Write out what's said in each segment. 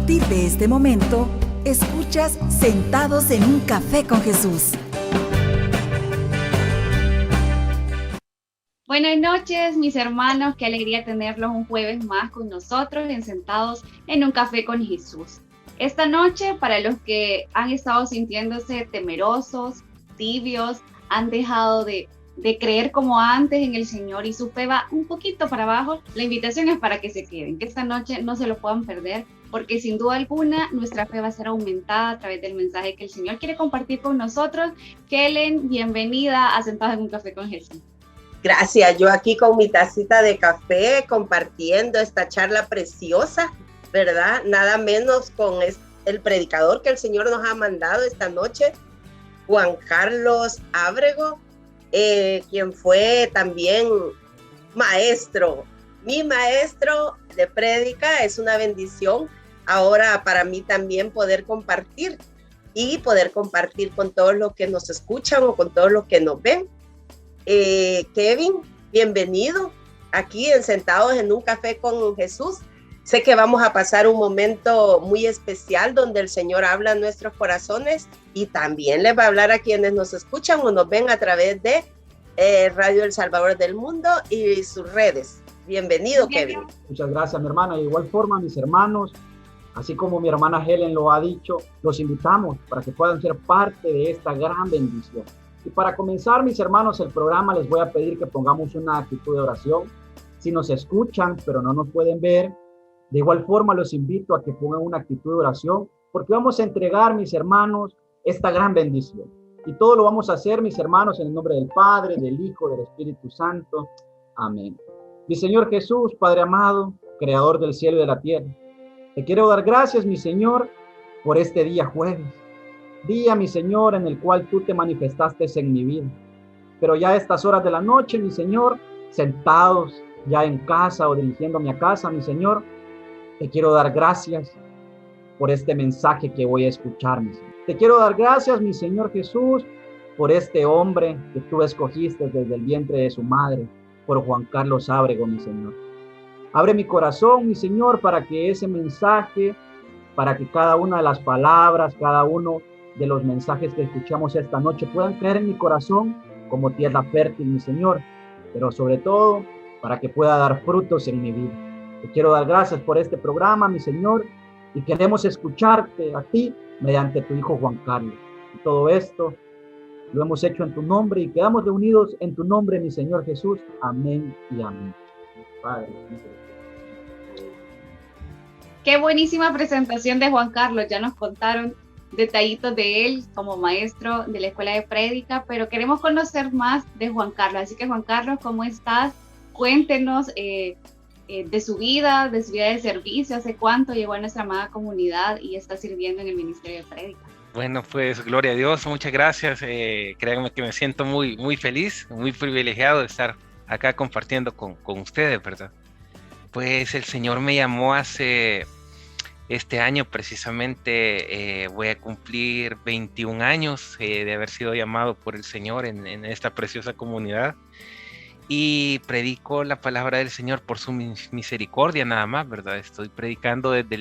partir de este momento, escuchas Sentados en un Café con Jesús. Buenas noches, mis hermanos. Qué alegría tenerlos un jueves más con nosotros, Sentados en un Café con Jesús. Esta noche, para los que han estado sintiéndose temerosos, tibios, han dejado de creer como antes en el Señor y su fe va un poquito para abajo, la invitación es para que se queden, que esta noche no se lo puedan perder, porque sin duda alguna nuestra fe va a ser aumentada a través del mensaje que el Señor quiere compartir con nosotros. Kellen, bienvenida a Sentados en un Café con Jesús. Gracias, yo aquí con mi tacita de café compartiendo esta charla preciosa, ¿verdad? Nada menos con el predicador que el Señor nos ha mandado esta noche, Juan Carlos Ábrego, quien fue también maestro. Mi maestro de prédica. Es una bendición ahora para mí también poder compartir con todos los que nos escuchan o con todos los que nos ven. Kevin, bienvenido aquí en Sentados en un Café con Jesús. Sé que vamos a pasar un momento muy especial donde el Señor habla en nuestros corazones y también les va a hablar a quienes nos escuchan o nos ven a través de Radio El Salvador del Mundo y sus redes. Bienvenido, Kevin. Muchas gracias, mi hermana. De igual forma, mis hermanos, así como mi hermana Helen lo ha dicho, los invitamos para que puedan ser parte de esta gran bendición. Y para comenzar, mis hermanos, el programa, les voy a pedir que pongamos una actitud de oración. Si nos escuchan, pero no nos pueden ver, de igual forma los invito a que pongan una actitud de oración, porque vamos a entregar, mis hermanos, esta gran bendición. Y todo lo vamos a hacer, mis hermanos, en el nombre del Padre, del Hijo, del Espíritu Santo. Amén. Mi Señor Jesús, Padre amado, Creador del cielo y de la tierra, te quiero dar gracias, mi Señor, por este día jueves. Día, mi Señor, en el cual tú te manifestaste en mi vida. Pero ya a estas horas de la noche, mi Señor, sentados ya en casa o dirigiéndome a casa, mi Señor, te quiero dar gracias por este mensaje que voy a escuchar, mi Señor. Te quiero dar gracias, mi Señor Jesús, por este hombre que tú escogiste desde el vientre de su madre, por Juan Carlos Ábrego, mi Señor. Abre mi corazón, mi Señor, para que ese mensaje, para que cada una de las palabras, cada uno de los mensajes que escuchamos esta noche puedan caer en mi corazón como tierra fértil, mi Señor, pero sobre todo para que pueda dar frutos en mi vida. Te quiero dar gracias por este programa, mi Señor, y queremos escucharte a ti mediante tu Hijo Juan Carlos. Y todo esto lo hemos hecho en tu nombre y quedamos reunidos en tu nombre, mi Señor Jesús. Amén y amén. Padre. Qué buenísima presentación de Juan Carlos. Ya nos contaron detallitos de él como maestro de la escuela de prédica, pero queremos conocer más de Juan Carlos. Así que, Juan Carlos, ¿cómo estás? Cuéntenos de su vida de servicio. ¿Hace cuánto llegó a nuestra amada comunidad y está sirviendo en el ministerio de prédica? Bueno, pues gloria a Dios, muchas gracias. Créanme que me siento muy, muy feliz, muy privilegiado de estar acá compartiendo con ustedes, ¿verdad? Pues el Señor me llamó hace este año precisamente, voy a cumplir 21 años de haber sido llamado por el Señor en esta preciosa comunidad. Y predico la palabra del Señor por su misericordia nada más, ¿verdad? Estoy predicando desde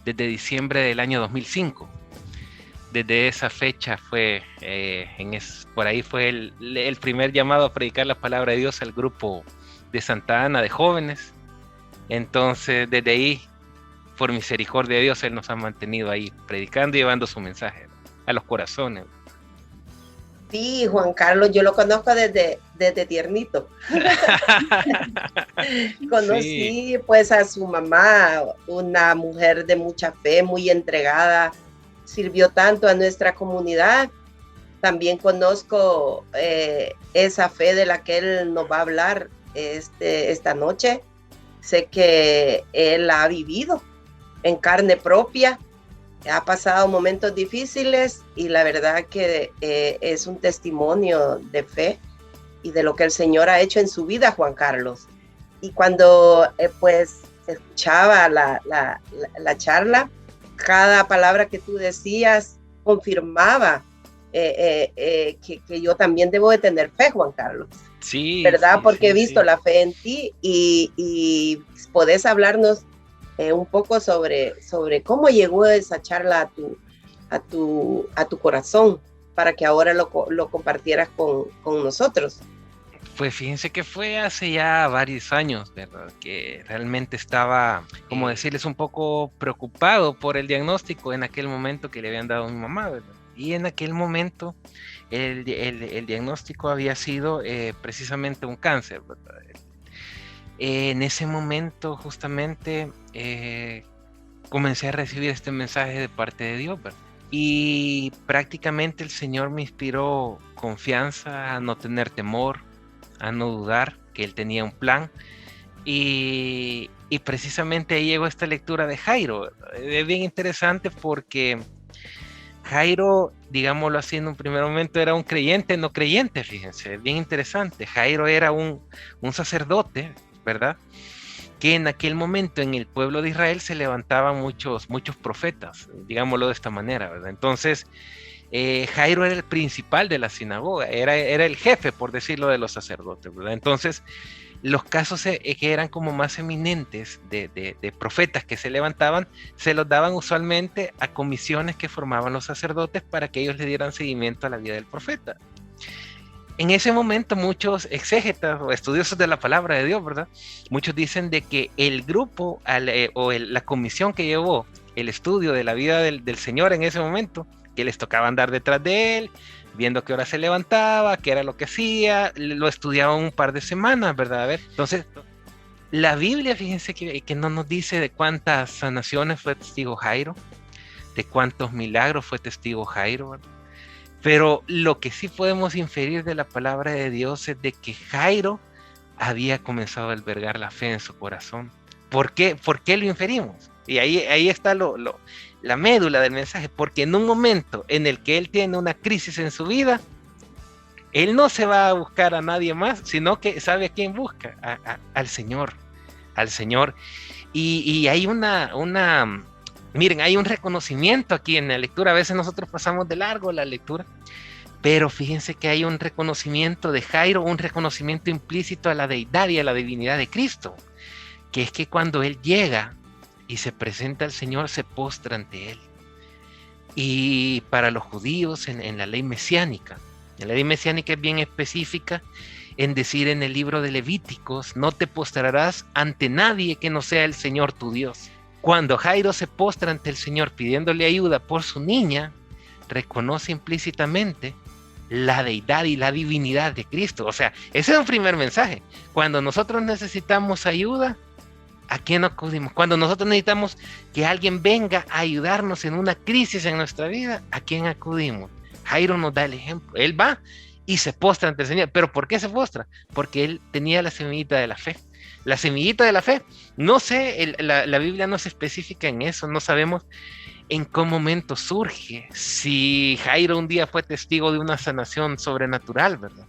desde diciembre del año 2005. Desde esa fecha fue, por ahí fue el primer llamado a predicar la palabra de Dios al grupo de Santa Ana de jóvenes. Entonces, desde ahí, por misericordia de Dios, Él nos ha mantenido ahí predicando y llevando su mensaje a los corazones. Sí, Juan Carlos, yo lo conozco desde tiernito. Conocí sí, pues a su mamá, una mujer de mucha fe, muy entregada, sirvió tanto a nuestra comunidad. También conozco esa fe de la que él nos va a hablar esta noche. Sé que él ha vivido en carne propia, ha pasado momentos difíciles y la verdad que es un testimonio de fe y de lo que el Señor ha hecho en su vida, Juan Carlos. Y cuando pues escuchaba la charla, cada palabra que tú decías confirmaba que yo también debo de tener fe, Juan Carlos. Sí, ¿verdad? Sí, porque sí, he visto sí. la fe en ti y podés hablarnos un poco sobre cómo llegó esa charla a tu corazón para que ahora lo compartieras con nosotros. Pues fíjense que fue hace ya varios años, ¿verdad? Que realmente estaba, como decirles, un poco preocupado por el diagnóstico en aquel momento que le habían dado a mi mamá, ¿verdad? Y en aquel momento el diagnóstico había sido precisamente un cáncer, ¿verdad? En ese momento justamente comencé a recibir este mensaje de parte de Dios, ¿verdad? Y prácticamente el Señor me inspiró confianza, a no tener temor, a no dudar que Él tenía un plan. Y precisamente ahí llegó esta lectura de Jairo, ¿verdad? Es bien interesante porque Jairo, digámoslo así, en un primer momento era un creyente no creyente, fíjense, bien interesante. Jairo era un sacerdote, ¿verdad? Que en aquel momento en el pueblo de Israel se levantaban muchos profetas, digámoslo de esta manera, ¿verdad? Entonces, Jairo era el principal de la sinagoga, era el jefe, por decirlo, de los sacerdotes, ¿verdad? Entonces, los casos que eran como más eminentes de profetas que se levantaban, se los daban usualmente a comisiones que formaban los sacerdotes para que ellos le dieran seguimiento a la vida del profeta. En ese momento muchos exégetas o estudiosos de la palabra de Dios, ¿verdad? Muchos dicen de que el grupo la comisión que llevó el estudio de la vida del Señor en ese momento, que les tocaba andar detrás de él, viendo qué hora se levantaba, qué era lo que hacía, lo estudiaban un par de semanas, ¿verdad? A ver, entonces, la Biblia, fíjense que no nos dice de cuántas sanaciones fue testigo Jairo, de cuántos milagros fue testigo Jairo, ¿verdad? Pero lo que sí podemos inferir de la palabra de Dios es de que Jairo había comenzado a albergar la fe en su corazón. ¿Por qué lo inferimos? Y ahí está la médula del mensaje, porque en un momento en el que él tiene una crisis en su vida, él no se va a buscar a nadie más, sino que sabe a quién busca, al Señor. Y hay miren, hay un reconocimiento aquí en la lectura. A veces nosotros pasamos de largo la lectura, pero fíjense que hay un reconocimiento de Jairo, un reconocimiento implícito a la deidad y a la divinidad de Cristo, que es que cuando él llega y se presenta al Señor, se postra ante él. Y para los judíos, en la ley mesiánica es bien específica en decir en el libro de Levíticos, no te postrarás ante nadie que no sea el Señor tu Dios. Cuando Jairo se postra ante el Señor pidiéndole ayuda por su niña, reconoce implícitamente la deidad y la divinidad de Cristo. O sea, ese es un primer mensaje. Cuando nosotros necesitamos ayuda, ¿a quién acudimos? Cuando nosotros necesitamos que alguien venga a ayudarnos en una crisis en nuestra vida, ¿a quién acudimos? Jairo nos da el ejemplo. Él va y se postra ante el Señor. ¿Pero por qué se postra? Porque él tenía la semillita de la fe. La semillita de la fe, no sé, la Biblia no se especifica en eso, no sabemos en qué momento surge, si Jairo un día fue testigo de una sanación sobrenatural, ¿verdad?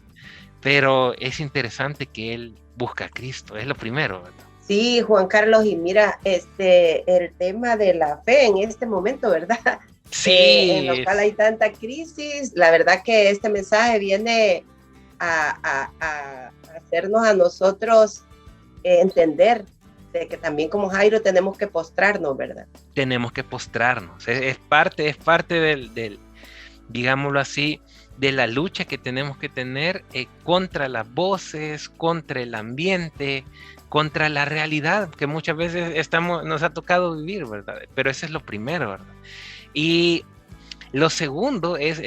Pero es interesante que él busca a Cristo, es lo primero, ¿verdad? Sí, Juan Carlos, y mira, el tema de la fe en este momento, ¿verdad? Sí. En lo cual hay tanta crisis, la verdad que este mensaje viene a hacernos a nosotros entender de que también como Jairo tenemos que postrarnos, ¿verdad? Tenemos que postrarnos, es parte del, digámoslo así, de la lucha que tenemos que tener contra las voces, contra el ambiente, contra la realidad que muchas veces nos ha tocado vivir, ¿verdad? Pero eso es lo primero, ¿verdad? Y lo segundo es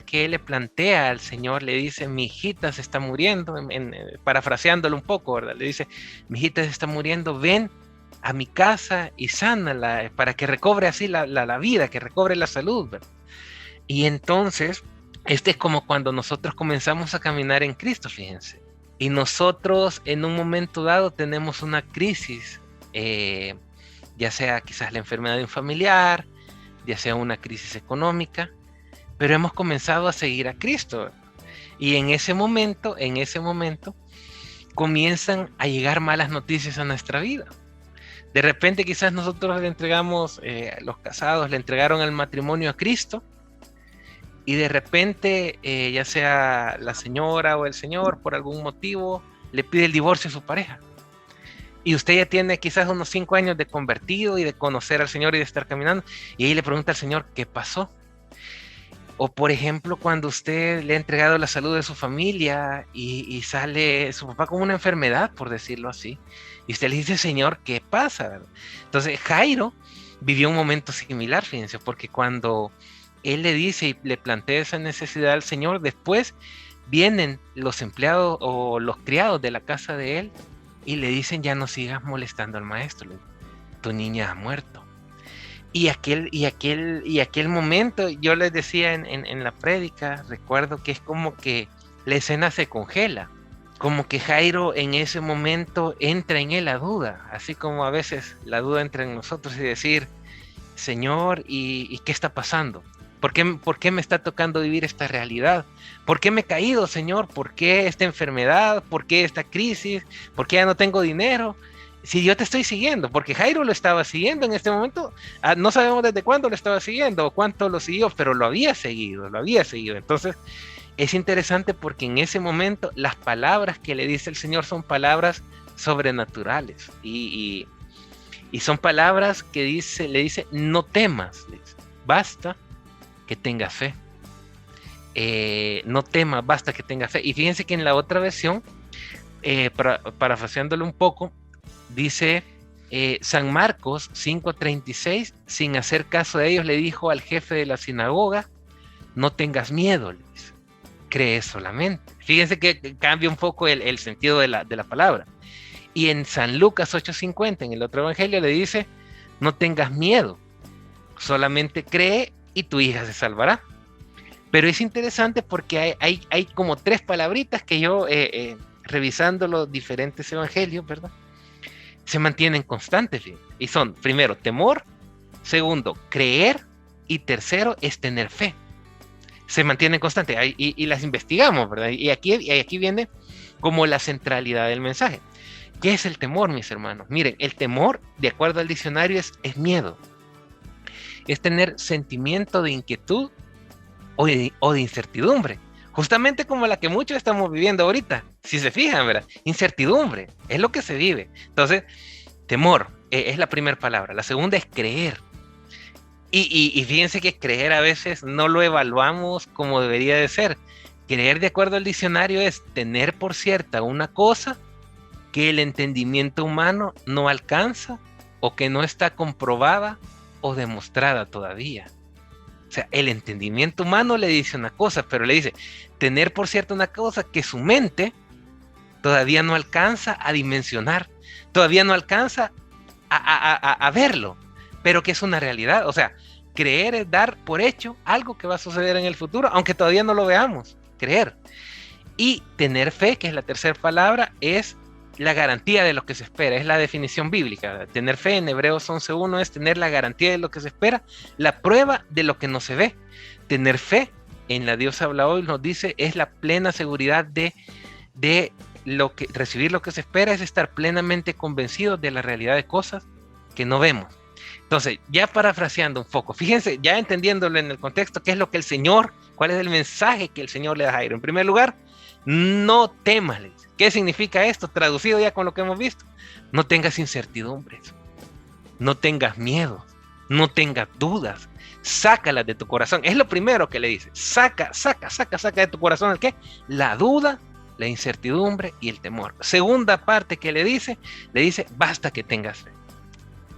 que él le plantea al Señor, le dice, mi hijita se está muriendo, parafraseándolo un poco, ¿verdad? Le dice, mi hijita se está muriendo, ven a mi casa y sánala para que recobre así la vida, que recobre la salud, ¿verdad? Y entonces, es como cuando nosotros comenzamos a caminar en Cristo, fíjense. Y nosotros en un momento dado tenemos una crisis, ya sea quizás la enfermedad de un familiar, ya sea una crisis económica, pero hemos comenzado a seguir a Cristo, ¿verdad? Y en ese momento comienzan a llegar malas noticias a nuestra vida. De repente quizás nosotros le entregamos, los casados le entregaron el matrimonio a Cristo, y de repente, ya sea la señora o el señor, por algún motivo, le pide el divorcio a su pareja. y usted ya tiene quizás unos 5 años de convertido y de conocer al Señor y de estar caminando, y ahí le pregunta al Señor, ¿qué pasó? O por ejemplo, cuando usted le ha entregado la salud de su familia y sale su papá con una enfermedad, por decirlo así, y usted le dice, Señor, ¿qué pasa? Entonces Jairo vivió un momento similar, fíjense, porque cuando él le dice y le plantea esa necesidad al Señor, después vienen los empleados o los criados de la casa de él y le dicen, ya no sigas molestando al maestro, tu niña ha muerto. Y aquel momento, yo les decía en la prédica, recuerdo que es como que la escena se congela, como que Jairo en ese momento entra en él la duda, así como a veces la duda entra en nosotros y decir, Señor, ¿y qué está pasando? ¿Por qué me está tocando vivir esta realidad? ¿Por qué me he caído, Señor? ¿Por qué esta enfermedad? ¿Por qué esta crisis? ¿Por qué ya no tengo dinero? Si yo te estoy siguiendo, porque Jairo lo estaba siguiendo en este momento, no sabemos desde cuándo lo estaba siguiendo o cuánto lo siguió, pero lo había seguido. Entonces, es interesante porque en ese momento las palabras que le dice el Señor son palabras sobrenaturales y son palabras que le dice, no temas, le dice, basta que tengas fe. No temas, basta que tengas fe. Y fíjense que en la otra versión, parafraseándolo un poco, dice San Marcos 5:36, sin hacer caso de ellos, le dijo al jefe de la sinagoga, no tengas miedo, le dice, cree solamente. Fíjense que cambia un poco el sentido de la palabra. Y en San Lucas 8:50, en el otro evangelio, le dice, no tengas miedo, solamente cree y tu hija se salvará. Pero es interesante porque hay como 3 palabritas que yo, revisando los diferentes evangelios, ¿verdad?, se mantienen constantes, ¿sí? Y son, primero, temor, segundo, creer, y tercero, es tener fe. Se mantienen constantes y las investigamos, ¿verdad? Y aquí viene como la centralidad del mensaje. ¿Qué es el temor, mis hermanos? Miren, el temor, de acuerdo al diccionario, es miedo. Es tener sentimiento de inquietud o de incertidumbre. Justamente como la que muchos estamos viviendo ahorita. Si se fijan, ¿verdad? Incertidumbre, es lo que se vive. Entonces, temor es la primera palabra. La segunda es creer. Y fíjense que creer a veces no lo evaluamos como debería de ser. Creer, de acuerdo al diccionario, es tener por cierta una cosa que el entendimiento humano no alcanza o que no está comprobada o demostrada todavía. O sea, el entendimiento humano le dice una cosa, pero le dice tener por cierto una cosa que su mente todavía no alcanza a dimensionar, todavía no alcanza a verlo, pero que es una realidad. O sea, creer es dar por hecho algo que va a suceder en el futuro, aunque todavía no lo veamos, creer. Y tener fe, que es la tercera palabra, es la garantía de lo que se espera, es la definición bíblica. Tener fe en Hebreos 11:1 es tener la garantía de lo que se espera, la prueba de lo que no se ve. Tener fe, en la Dios habla hoy, nos dice, es la plena seguridad de lo que recibir lo que se espera, es estar plenamente convencido de la realidad de cosas que no vemos. Entonces, ya parafraseando un poco, fíjense, ya entendiéndolo en el contexto, qué es lo que el Señor, cuál es el mensaje que el Señor le da a Jairo. En primer lugar, no temas. ¿Qué significa esto? Traducido ya con lo que hemos visto. No tengas incertidumbres, no tengas miedo, no tengas dudas, sácalas de tu corazón. Es lo primero que le dice. Saca de tu corazón ¿el qué? La duda, la incertidumbre y el temor. Segunda parte que le dice, basta que tengas fe.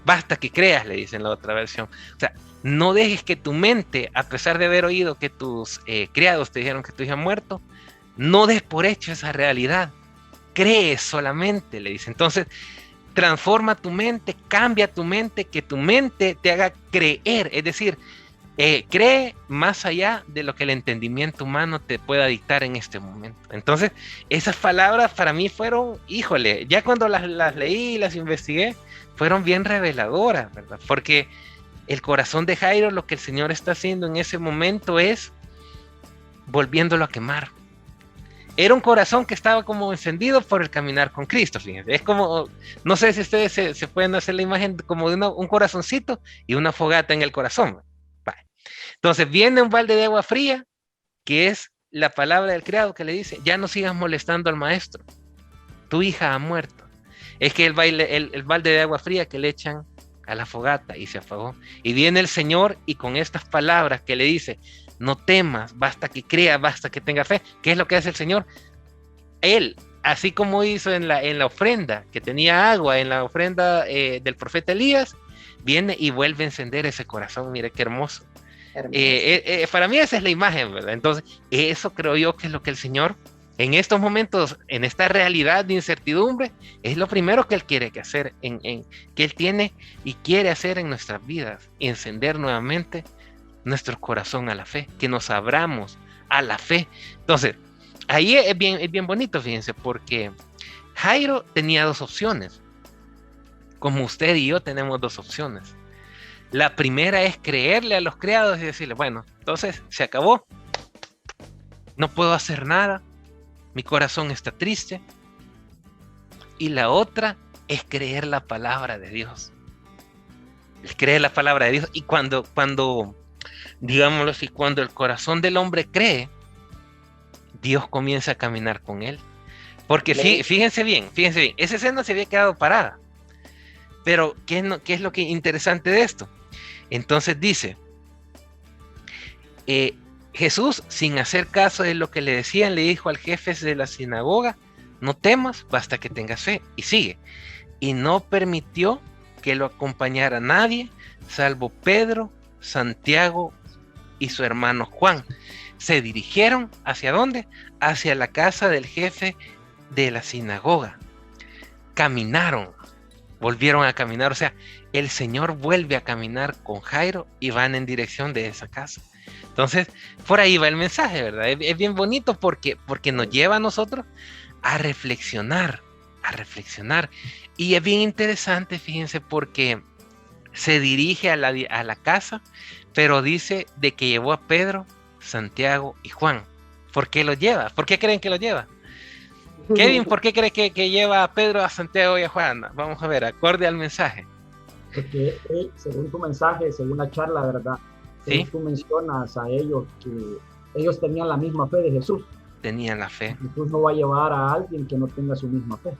Basta que creas, le dice en la otra versión. O sea, no dejes que tu mente, a pesar de haber oído que tus criados te dijeron que tu hija ha muerto, no des por hecho esa realidad. Cree solamente, le dice. Entonces, transforma tu mente, cambia tu mente, que tu mente te haga creer. Es decir, cree más allá de lo que el entendimiento humano te pueda dictar en este momento. Entonces, esas palabras para mí fueron, híjole, ya cuando las leí y las investigué, fueron bien reveladoras, ¿verdad? Porque el corazón de Jairo, lo que el Señor está haciendo en ese momento es volviéndolo a quemar. Era un corazón que estaba como encendido por el caminar con Cristo, fíjense. Es como, no sé si ustedes se pueden hacer la imagen como de un corazoncito y una fogata en el corazón. Vale. Entonces viene un balde de agua fría, que es la palabra del criado que le dice, ya no sigas molestando al maestro, tu hija ha muerto. Es que el balde de agua fría que le echan a la fogata y se apagó. Y viene el Señor y con estas palabras que le dice, no temas, basta que creas, basta que tengas fe. ¿Qué es lo que hace el Señor? Él, así como hizo en la ofrenda, que tenía agua, en la ofrenda del profeta Elías, viene y vuelve a encender ese corazón. Mire qué hermoso. Para mí esa es la imagen, ¿verdad? Entonces, eso creo yo que es lo que el Señor, en estos momentos, en esta realidad de incertidumbre, es lo primero que Él quiere que hacer, que Él tiene y quiere hacer en nuestras vidas, encender nuevamente nuestro corazón a la fe, que nos abramos a la fe. Entonces, ahí es bien bonito, fíjense, porque Jairo tenía dos opciones, como usted y yo tenemos dos opciones. La primera es creerle a los criados y decirle, bueno, entonces se acabó, no puedo hacer nada, mi corazón está triste. Y la otra es creer la palabra de Dios. Es creer la palabra de Dios. Y cuando digámoslo así, cuando el corazón del hombre cree, Dios comienza a caminar con él. Porque fíjense bien, esa escena se había quedado parada. Pero, ¿qué es lo que interesante de esto? Entonces dice, Jesús, sin hacer caso de lo que le decían, le dijo al jefe de la sinagoga, no temas, basta que tengas fe. Y sigue, y no permitió que lo acompañara nadie, salvo Pedro, Santiago y su hermano Juan. Se dirigieron, ¿hacia dónde? Hacia la casa del jefe de la sinagoga. Caminaron, volvieron a caminar, o sea, el Señor vuelve a caminar con Jairo y van en dirección de esa casa. Entonces, por ahí va el mensaje, ¿verdad? Es bien bonito porque nos lleva a nosotros a reflexionar. Y es bien interesante, fíjense, porque se dirige a la casa, pero dice de que llevó a Pedro, Santiago y Juan. ¿Por qué lo lleva? ¿Por qué creen que lo lleva? Kevin, ¿por qué cree que lleva a Pedro, a Santiago y a Juan? Vamos a ver, acorde al mensaje. Porque según tu mensaje, según la charla, ¿verdad? ¿Sí? Tú mencionas a ellos que ellos tenían la misma fe de Jesús. Tenían la fe. Jesús no va a llevar a alguien que no tenga su misma fe.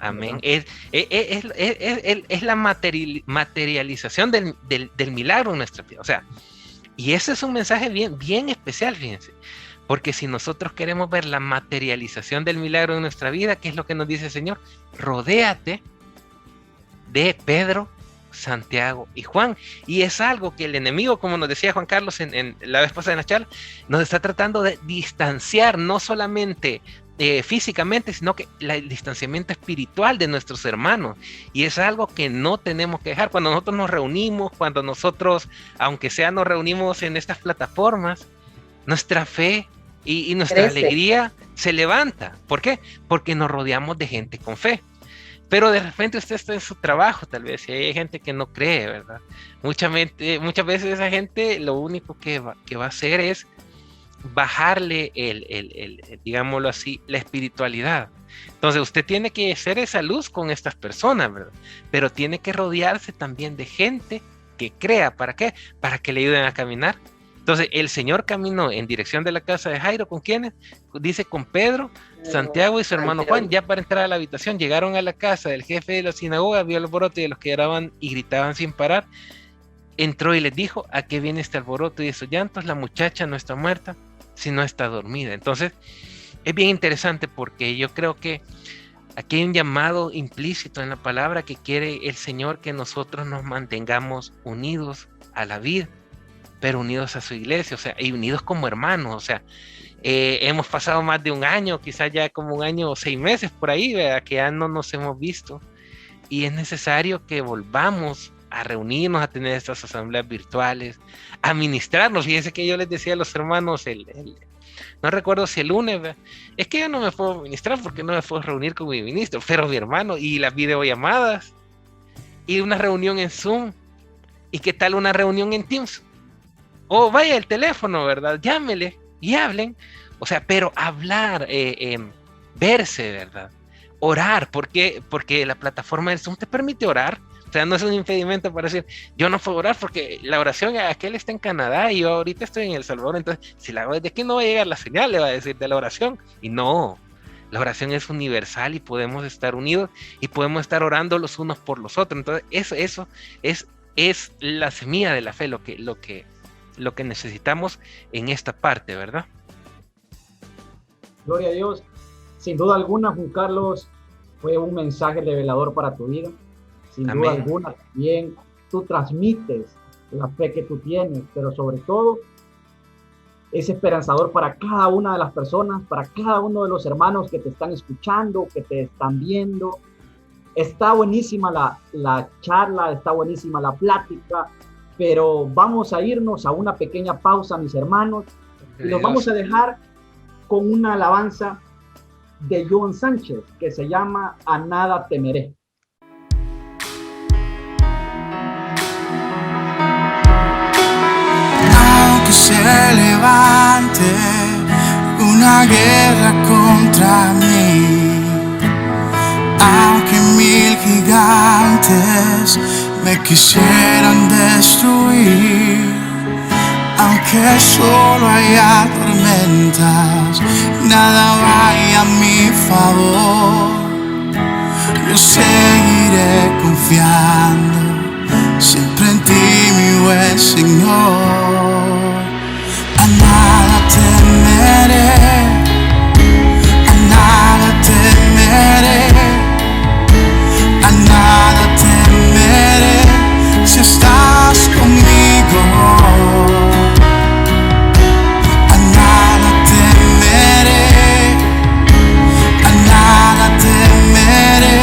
Amén. Es la materialización del milagro en nuestra vida. O sea, y ese es un mensaje bien especial, fíjense. Porque si nosotros queremos ver la materialización del milagro en nuestra vida, ¿qué es lo que nos dice el Señor? Rodéate de Pedro, Santiago y Juan. Y es algo que el enemigo, como nos decía Juan Carlos en la vez pasada en la charla, nos está tratando de distanciar, no solamente físicamente, sino que el distanciamiento espiritual de nuestros hermanos. Y es algo que no tenemos que dejar. Cuando nosotros nos reunimos, cuando nosotros, aunque sea, nos reunimos en estas plataformas, nuestra fe y nuestra alegría se levanta. ¿Por qué? Porque nos rodeamos de gente con fe. Pero de repente usted está en su trabajo, tal vez, y hay gente que no cree, ¿verdad? Muchas veces esa gente lo único que va a hacer es bajarle digámoslo así, la espiritualidad. Entonces usted tiene que ser esa luz con estas personas, ¿verdad? Pero tiene que rodearse también de gente que crea. ¿Para qué? Para que le ayuden a caminar. Entonces el Señor caminó en dirección de la casa de Jairo. ¿Con quiénes? Dice con Pedro, Santiago y su hermano Juan. Ya para entrar a la habitación llegaron a la casa del jefe de la sinagoga, vio el alboroto de los que lloraban y gritaban sin parar. Entró y les dijo, ¿a qué viene este alboroto y esos llantos? La muchacha no está muerta, sino está dormida. Entonces es bien interesante porque yo creo que aquí hay un llamado implícito en la palabra que quiere el Señor que nosotros nos mantengamos unidos a la vida, pero unidos a su iglesia, o sea, y unidos como hermanos. O sea, hemos pasado más de un año, quizás ya como un año o 6 meses por ahí, ¿verdad? Que ya no nos hemos visto, y es necesario que volvamos a reunirnos, a tener estas asambleas virtuales, a ministrarnos. Fíjense que yo les decía a los hermanos, no recuerdo si el lunes, ¿verdad? Es que yo no me puedo ministrar porque no me puedo reunir con mi ministro, pero mi hermano, y las videollamadas, y una reunión en Zoom, y qué tal una reunión en Teams, o vaya el teléfono, ¿verdad? Llámele y hablen, o sea, pero hablar, verse, ¿verdad? Orar, porque la plataforma del Zoom te permite orar. O sea, no es un impedimento para decir, yo no puedo orar porque la oración, aquel está en Canadá y yo ahorita estoy en El Salvador, entonces si la hago desde aquí no va a llegar la señal, le va a decir, de la oración. Y no, la oración es universal y podemos estar unidos y podemos estar orando los unos por los otros. Entonces, eso es la semilla de la fe, lo que necesitamos en esta parte, ¿verdad? Gloria a Dios. Sin duda alguna, Juan Carlos, fue un mensaje revelador para tu vida. Sin Amén. duda alguna, también tú transmites la fe que tú tienes, pero sobre todo es esperanzador para cada una de las personas, para cada uno de los hermanos que te están escuchando, que te están viendo. Está buenísima la charla, está buenísima la plática, pero vamos a irnos a una pequeña pausa, mis hermanos, y los vamos a dejar con una alabanza de Joan Sánchez que se llama A Nada Temeré. Aunque se levante una guerra contra mí, aunque 1000 gigantes me quisieran destruir, aunque solo haya tormentas, nada vaya a mi favor, yo seguiré confiando siempre en ti, mi buen Señor. A nada temeré, a nada temeré, a nada temeré si estás conmigo. A nada temeré, a nada temeré,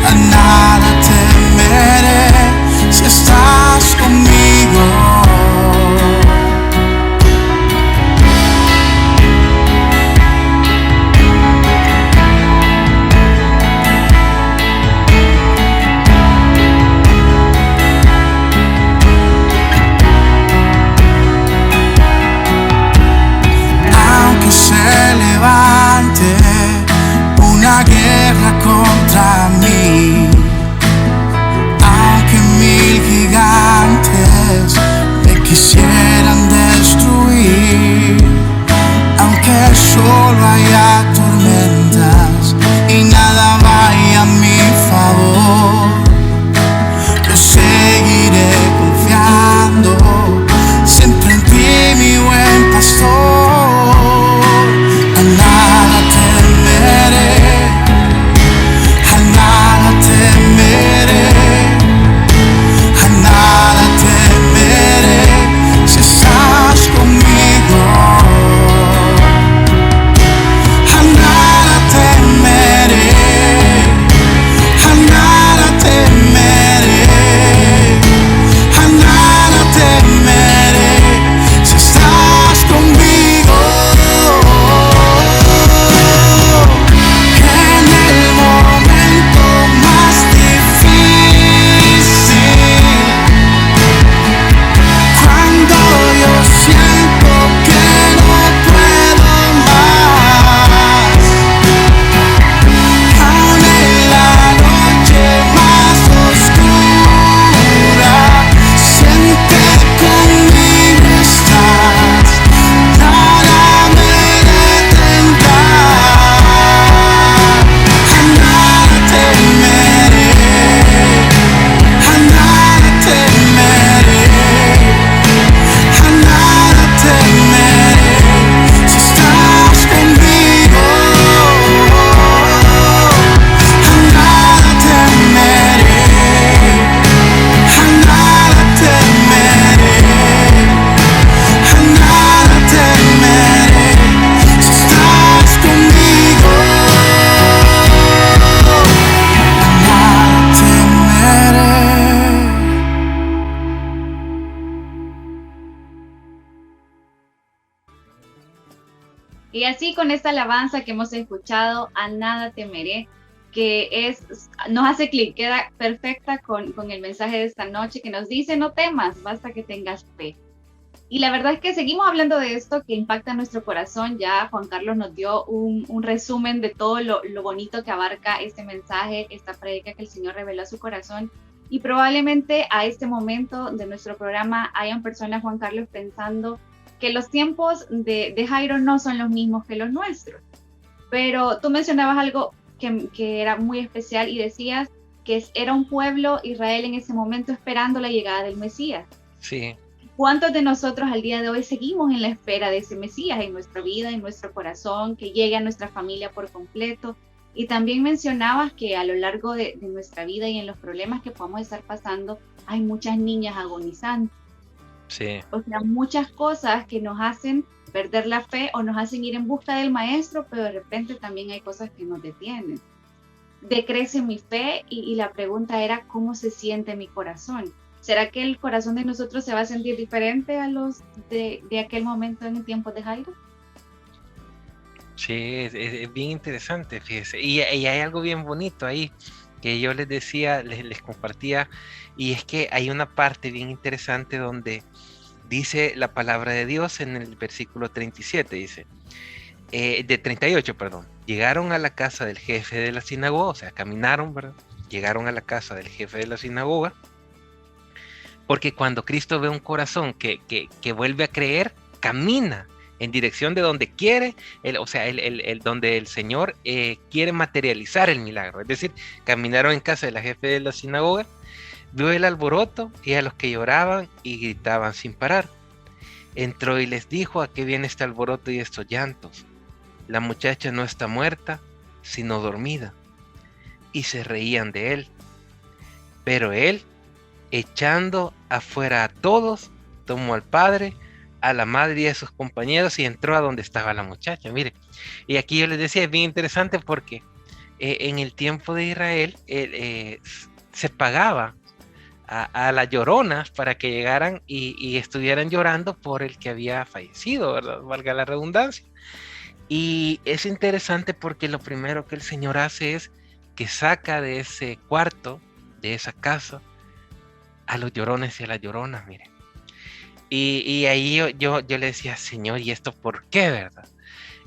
a nada temeré si estás conmigo. Una guerra contra mí, aunque 1000 gigantes me quisieran destruir, aunque solo haya tormentas y nada vaya a mi favor, yo seguiré confiando siempre en ti, mi buen pastor. A nada temeré, a nada temeré, a nada temeré si estás conmigo. A nada temeré, a nada temeré, a nada temeré si estás conmigo. Y así con esta alabanza que hemos escuchado, A Nada Temeré, que nos hace clic, queda perfecta con el mensaje de esta noche que nos dice: no temas, basta que tengas fe. Y la verdad es que seguimos hablando de esto que impacta nuestro corazón. Ya Juan Carlos nos dio un resumen de todo lo bonito que abarca este mensaje, esta prédica que el Señor reveló a su corazón. Y probablemente a este momento de nuestro programa hayan personas, Juan Carlos, pensando que los tiempos de Jairo no son los mismos que los nuestros. Pero tú mencionabas algo que era muy especial y decías que era un pueblo, Israel, en ese momento esperando la llegada del Mesías. Sí. ¿Cuántos de nosotros al día de hoy seguimos en la espera de ese Mesías en nuestra vida, en nuestro corazón, que llegue a nuestra familia por completo? Y también mencionabas que a lo largo de nuestra vida y en los problemas que podamos estar pasando, hay muchas niñas agonizando. Sí. O sea, muchas cosas que nos hacen perder la fe o nos hacen ir en busca del maestro, pero de repente también hay cosas que nos detienen. Decrece mi fe y la pregunta era, ¿cómo se siente mi corazón? ¿Será que el corazón de nosotros se va a sentir diferente a los de aquel momento en el tiempo de Jairo? Sí, es bien interesante, fíjese. Y hay algo bien bonito ahí que yo les decía, les compartía, y es que hay una parte bien interesante donde dice la palabra de Dios en el versículo 37, dice, de 38, perdón. Llegaron a la casa del jefe de la sinagoga, o sea, caminaron, ¿verdad? Llegaron a la casa del jefe de la sinagoga, porque cuando Cristo ve un corazón que vuelve a creer, camina en dirección de donde quiere, donde el Señor quiere materializar el milagro. Es decir, caminaron en casa de la jefe de la sinagoga, vio el alboroto y a los que lloraban y gritaban sin parar. Entró y les dijo: ¿a qué viene este alboroto y estos llantos? La muchacha no está muerta, sino dormida. Y se reían de él. Pero él, echando afuera a todos, tomó al padre, a la madre y a sus compañeros y entró a donde estaba la muchacha. Mire, y aquí yo les decía, es bien interesante porque en el tiempo de Israel se pagaba a las lloronas para que llegaran y estuvieran llorando por el que había fallecido, ¿verdad? Valga la redundancia. Y es interesante porque lo primero que el Señor hace es que saca de ese cuarto, de esa casa, a los llorones y a las lloronas, miren. Y ahí yo le decía, Señor, ¿y esto por qué, verdad?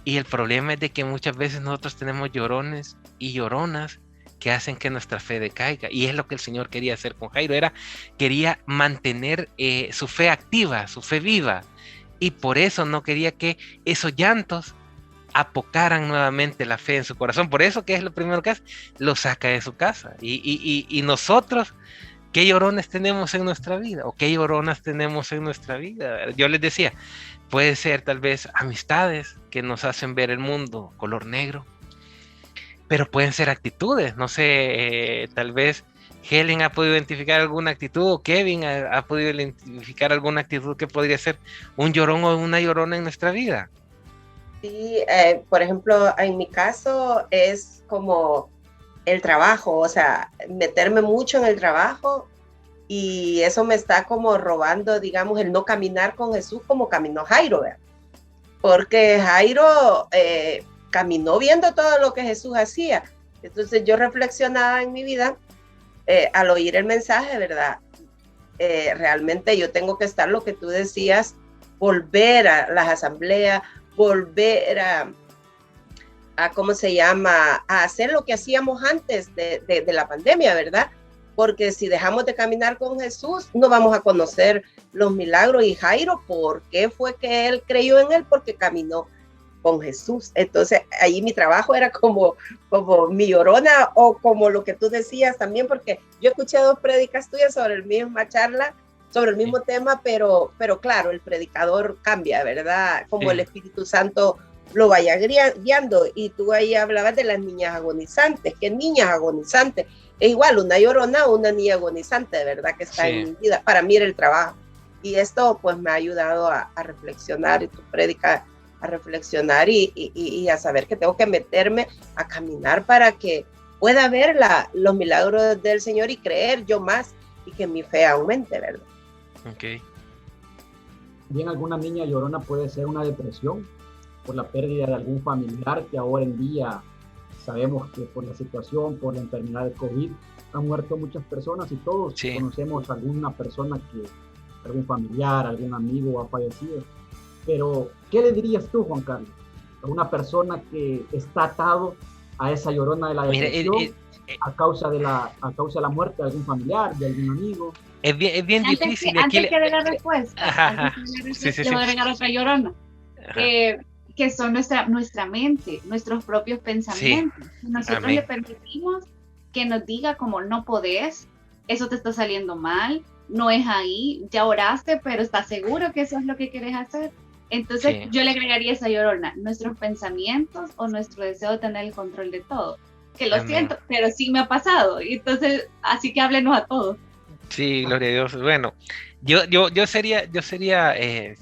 Y el problema es de que muchas veces nosotros tenemos llorones y lloronas que hacen que nuestra fe decaiga. Y es lo que el Señor quería hacer con Jairo, quería mantener su fe activa, su fe viva. Y por eso no quería que esos llantos apocaran nuevamente la fe en su corazón. Por eso, ¿qué es lo primero que hace? Lo saca de su casa. Y nosotros, ¿qué llorones tenemos en nuestra vida? ¿O qué lloronas tenemos en nuestra vida? Yo les decía, puede ser tal vez amistades que nos hacen ver el mundo color negro, pero pueden ser actitudes. No sé, tal vez Helen ha podido identificar alguna actitud, o Kevin ha podido identificar alguna actitud que podría ser un llorón o una llorona en nuestra vida. Sí, por ejemplo, en mi caso es como el trabajo, o sea, meterme mucho en el trabajo y eso me está como robando, digamos, el no caminar con Jesús como caminó Jairo, ¿verdad? Porque Jairo caminó viendo todo lo que Jesús hacía. Entonces yo reflexionaba en mi vida al oír el mensaje, ¿verdad? Realmente yo tengo que estar, lo que tú decías, volver a las asambleas, volver a ¿cómo se llama? A hacer lo que hacíamos antes de la pandemia, ¿verdad? Porque si dejamos de caminar con Jesús, no vamos a conocer los milagros. Y Jairo, ¿por qué fue que él creyó en él? Porque caminó con Jesús. Entonces, ahí mi trabajo era como mi llorona, o como lo que tú decías también, porque yo escuché 2 prédicas tuyas sobre la misma charla, sobre el mismo tema, pero claro, el predicador cambia, ¿verdad? Como el Espíritu Santo lo vaya guiando. Y tú ahí hablabas de las niñas agonizantes. ¿Qué niñas agonizantes? Es igual una llorona o una niña agonizante, de verdad, que está en mi vida. Para mí era el trabajo. Y esto pues me ha ayudado a reflexionar, y tu prédica a reflexionar y a saber que tengo que meterme a caminar para que pueda ver los milagros del Señor y creer yo más y que mi fe aumente, ¿verdad? Ok. Bien, alguna niña llorona puede ser una depresión por la pérdida de algún familiar, que ahora en día sabemos que por la situación, por la enfermedad de COVID, han muerto muchas personas y todos conocemos a alguna persona algún familiar, algún amigo ha fallecido. Pero, ¿qué le dirías tú, Juan Carlos, a una persona que está atado a esa llorona de la depresión a causa de la muerte de algún familiar, de algún amigo? Es bien difícil. Antes que de la respuesta, voy a agregar otra llorona. que son nuestra mente, nuestros propios pensamientos. Sí. Nosotros Amén. le permitimos que nos diga como no podés, eso te está saliendo mal, no es ahí, ya oraste, pero ¿estás seguro que eso es lo que quieres hacer? Entonces Sí. yo le agregaría esa llorona, nuestros pensamientos o nuestro deseo de tener el control de todo. Que lo Amén. siento, pero sí me ha pasado. Y entonces, así que háblenos a todos. Sí, gloria a Dios. Bueno, yo sería,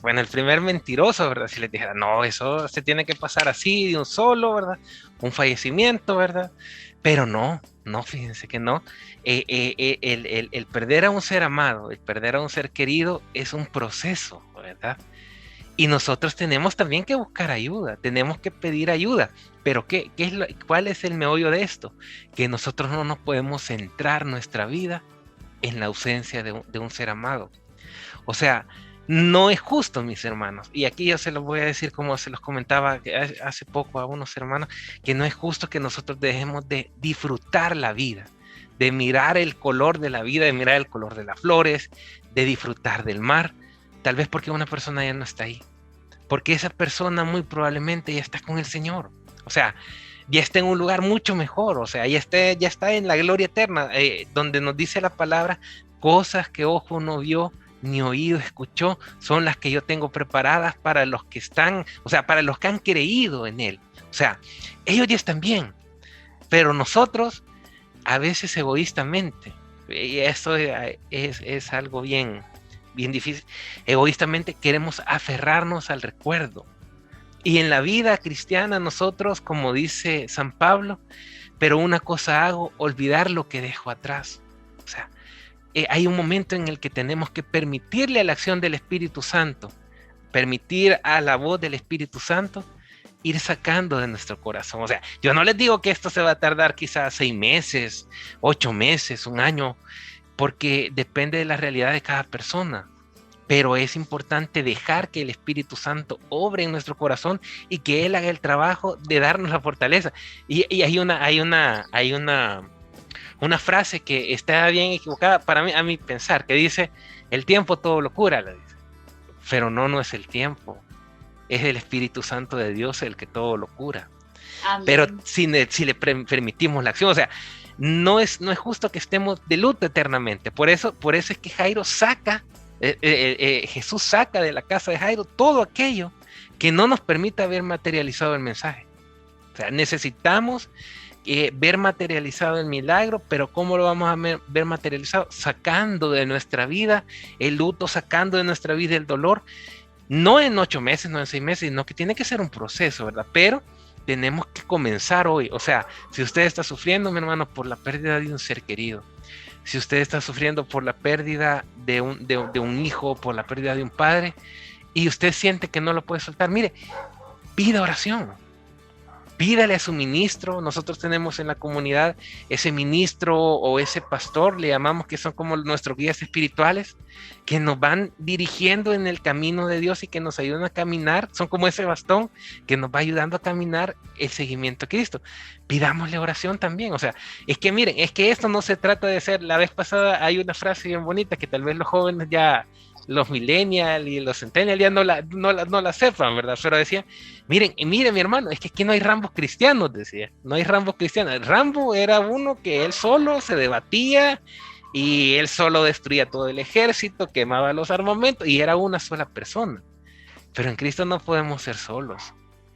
bueno, el primer mentiroso, ¿verdad? Si les dijera, no, eso se tiene que pasar así, de un solo, ¿verdad? Un fallecimiento, ¿verdad? Pero no, fíjense que no. El perder a un ser amado, el perder a un ser querido es un proceso, ¿verdad? Y nosotros tenemos también que buscar ayuda, tenemos que pedir ayuda. Pero ¿cuál es el meollo de esto? Que nosotros no nos podemos centrar nuestra vida en la ausencia de un ser amado. O sea, no es justo, mis hermanos. Y aquí yo se los voy a decir como se los comentaba hace poco a unos hermanos, que no es justo que nosotros dejemos de disfrutar la vida, de mirar el color de la vida, de mirar el color de las flores, de disfrutar del mar, tal vez porque una persona ya no está ahí. Porque esa persona muy probablemente ya está con el Señor. O sea, ya está en un lugar mucho mejor, o sea, ya está en la gloria eterna, donde nos dice la palabra, cosas que ojo no vio, ni oído escuchó, son las que yo tengo preparadas para los que están, o sea, para los que han creído en Él. O sea, ellos ya están bien, pero nosotros, a veces egoístamente, y esto es algo bien difícil, egoístamente queremos aferrarnos al recuerdo. Y en la vida cristiana nosotros, como dice San Pablo, pero una cosa hago, olvidar lo que dejo atrás. O sea, hay un momento en el que tenemos que permitirle a la acción del Espíritu Santo, permitir a la voz del Espíritu Santo ir sacando de nuestro corazón. O sea, yo no les digo que esto se va a tardar quizás 6 meses, 8 meses, 1 año, porque depende de la realidad de cada persona. Pero es importante dejar que el Espíritu Santo obre en nuestro corazón y que Él haga el trabajo de darnos la fortaleza. Y hay una frase que está bien equivocada para mí, a mi pensar, que dice, el tiempo todo lo cura, le dice. Pero no es el tiempo, es el Espíritu Santo de Dios el que todo lo cura. Amén. Pero si le permitimos la acción, o sea, no es justo que estemos de luto eternamente. Por eso es que Jairo saca, Jesús saca de la casa de Jairo todo aquello que no nos permita ver materializado el mensaje. O sea, necesitamos ver materializado el milagro, pero ¿cómo lo vamos a ver materializado? Sacando de nuestra vida el luto, sacando de nuestra vida el dolor, no en 8 meses, no en 6 meses, sino que tiene que ser un proceso, ¿verdad? Pero tenemos que comenzar hoy. O sea, si usted está sufriendo, mi hermano, por la pérdida de un ser querido, si usted está sufriendo por la pérdida de un hijo, por la pérdida de un padre, y usted siente que no lo puede soltar, mire, pida oración. Pídale a su ministro. Nosotros tenemos en la comunidad ese ministro o ese pastor, le llamamos, que son como nuestros guías espirituales, que nos van dirigiendo en el camino de Dios y que nos ayudan a caminar. Son como ese bastón que nos va ayudando a caminar el seguimiento a Cristo. Pidámosle oración también. O sea, es que miren, es que esto no se trata de ser, la vez pasada hay una frase bien bonita que tal vez los jóvenes ya, los millennials y los centennials ya no la sepan, ¿verdad? Pero decía, miren, mi hermano, es que aquí no hay Rambos cristianos, decía, no hay Rambos cristianos. Rambo era uno que él solo se debatía y él solo destruía todo el ejército, quemaba los armamentos y era una sola persona. Pero en Cristo no podemos ser solos,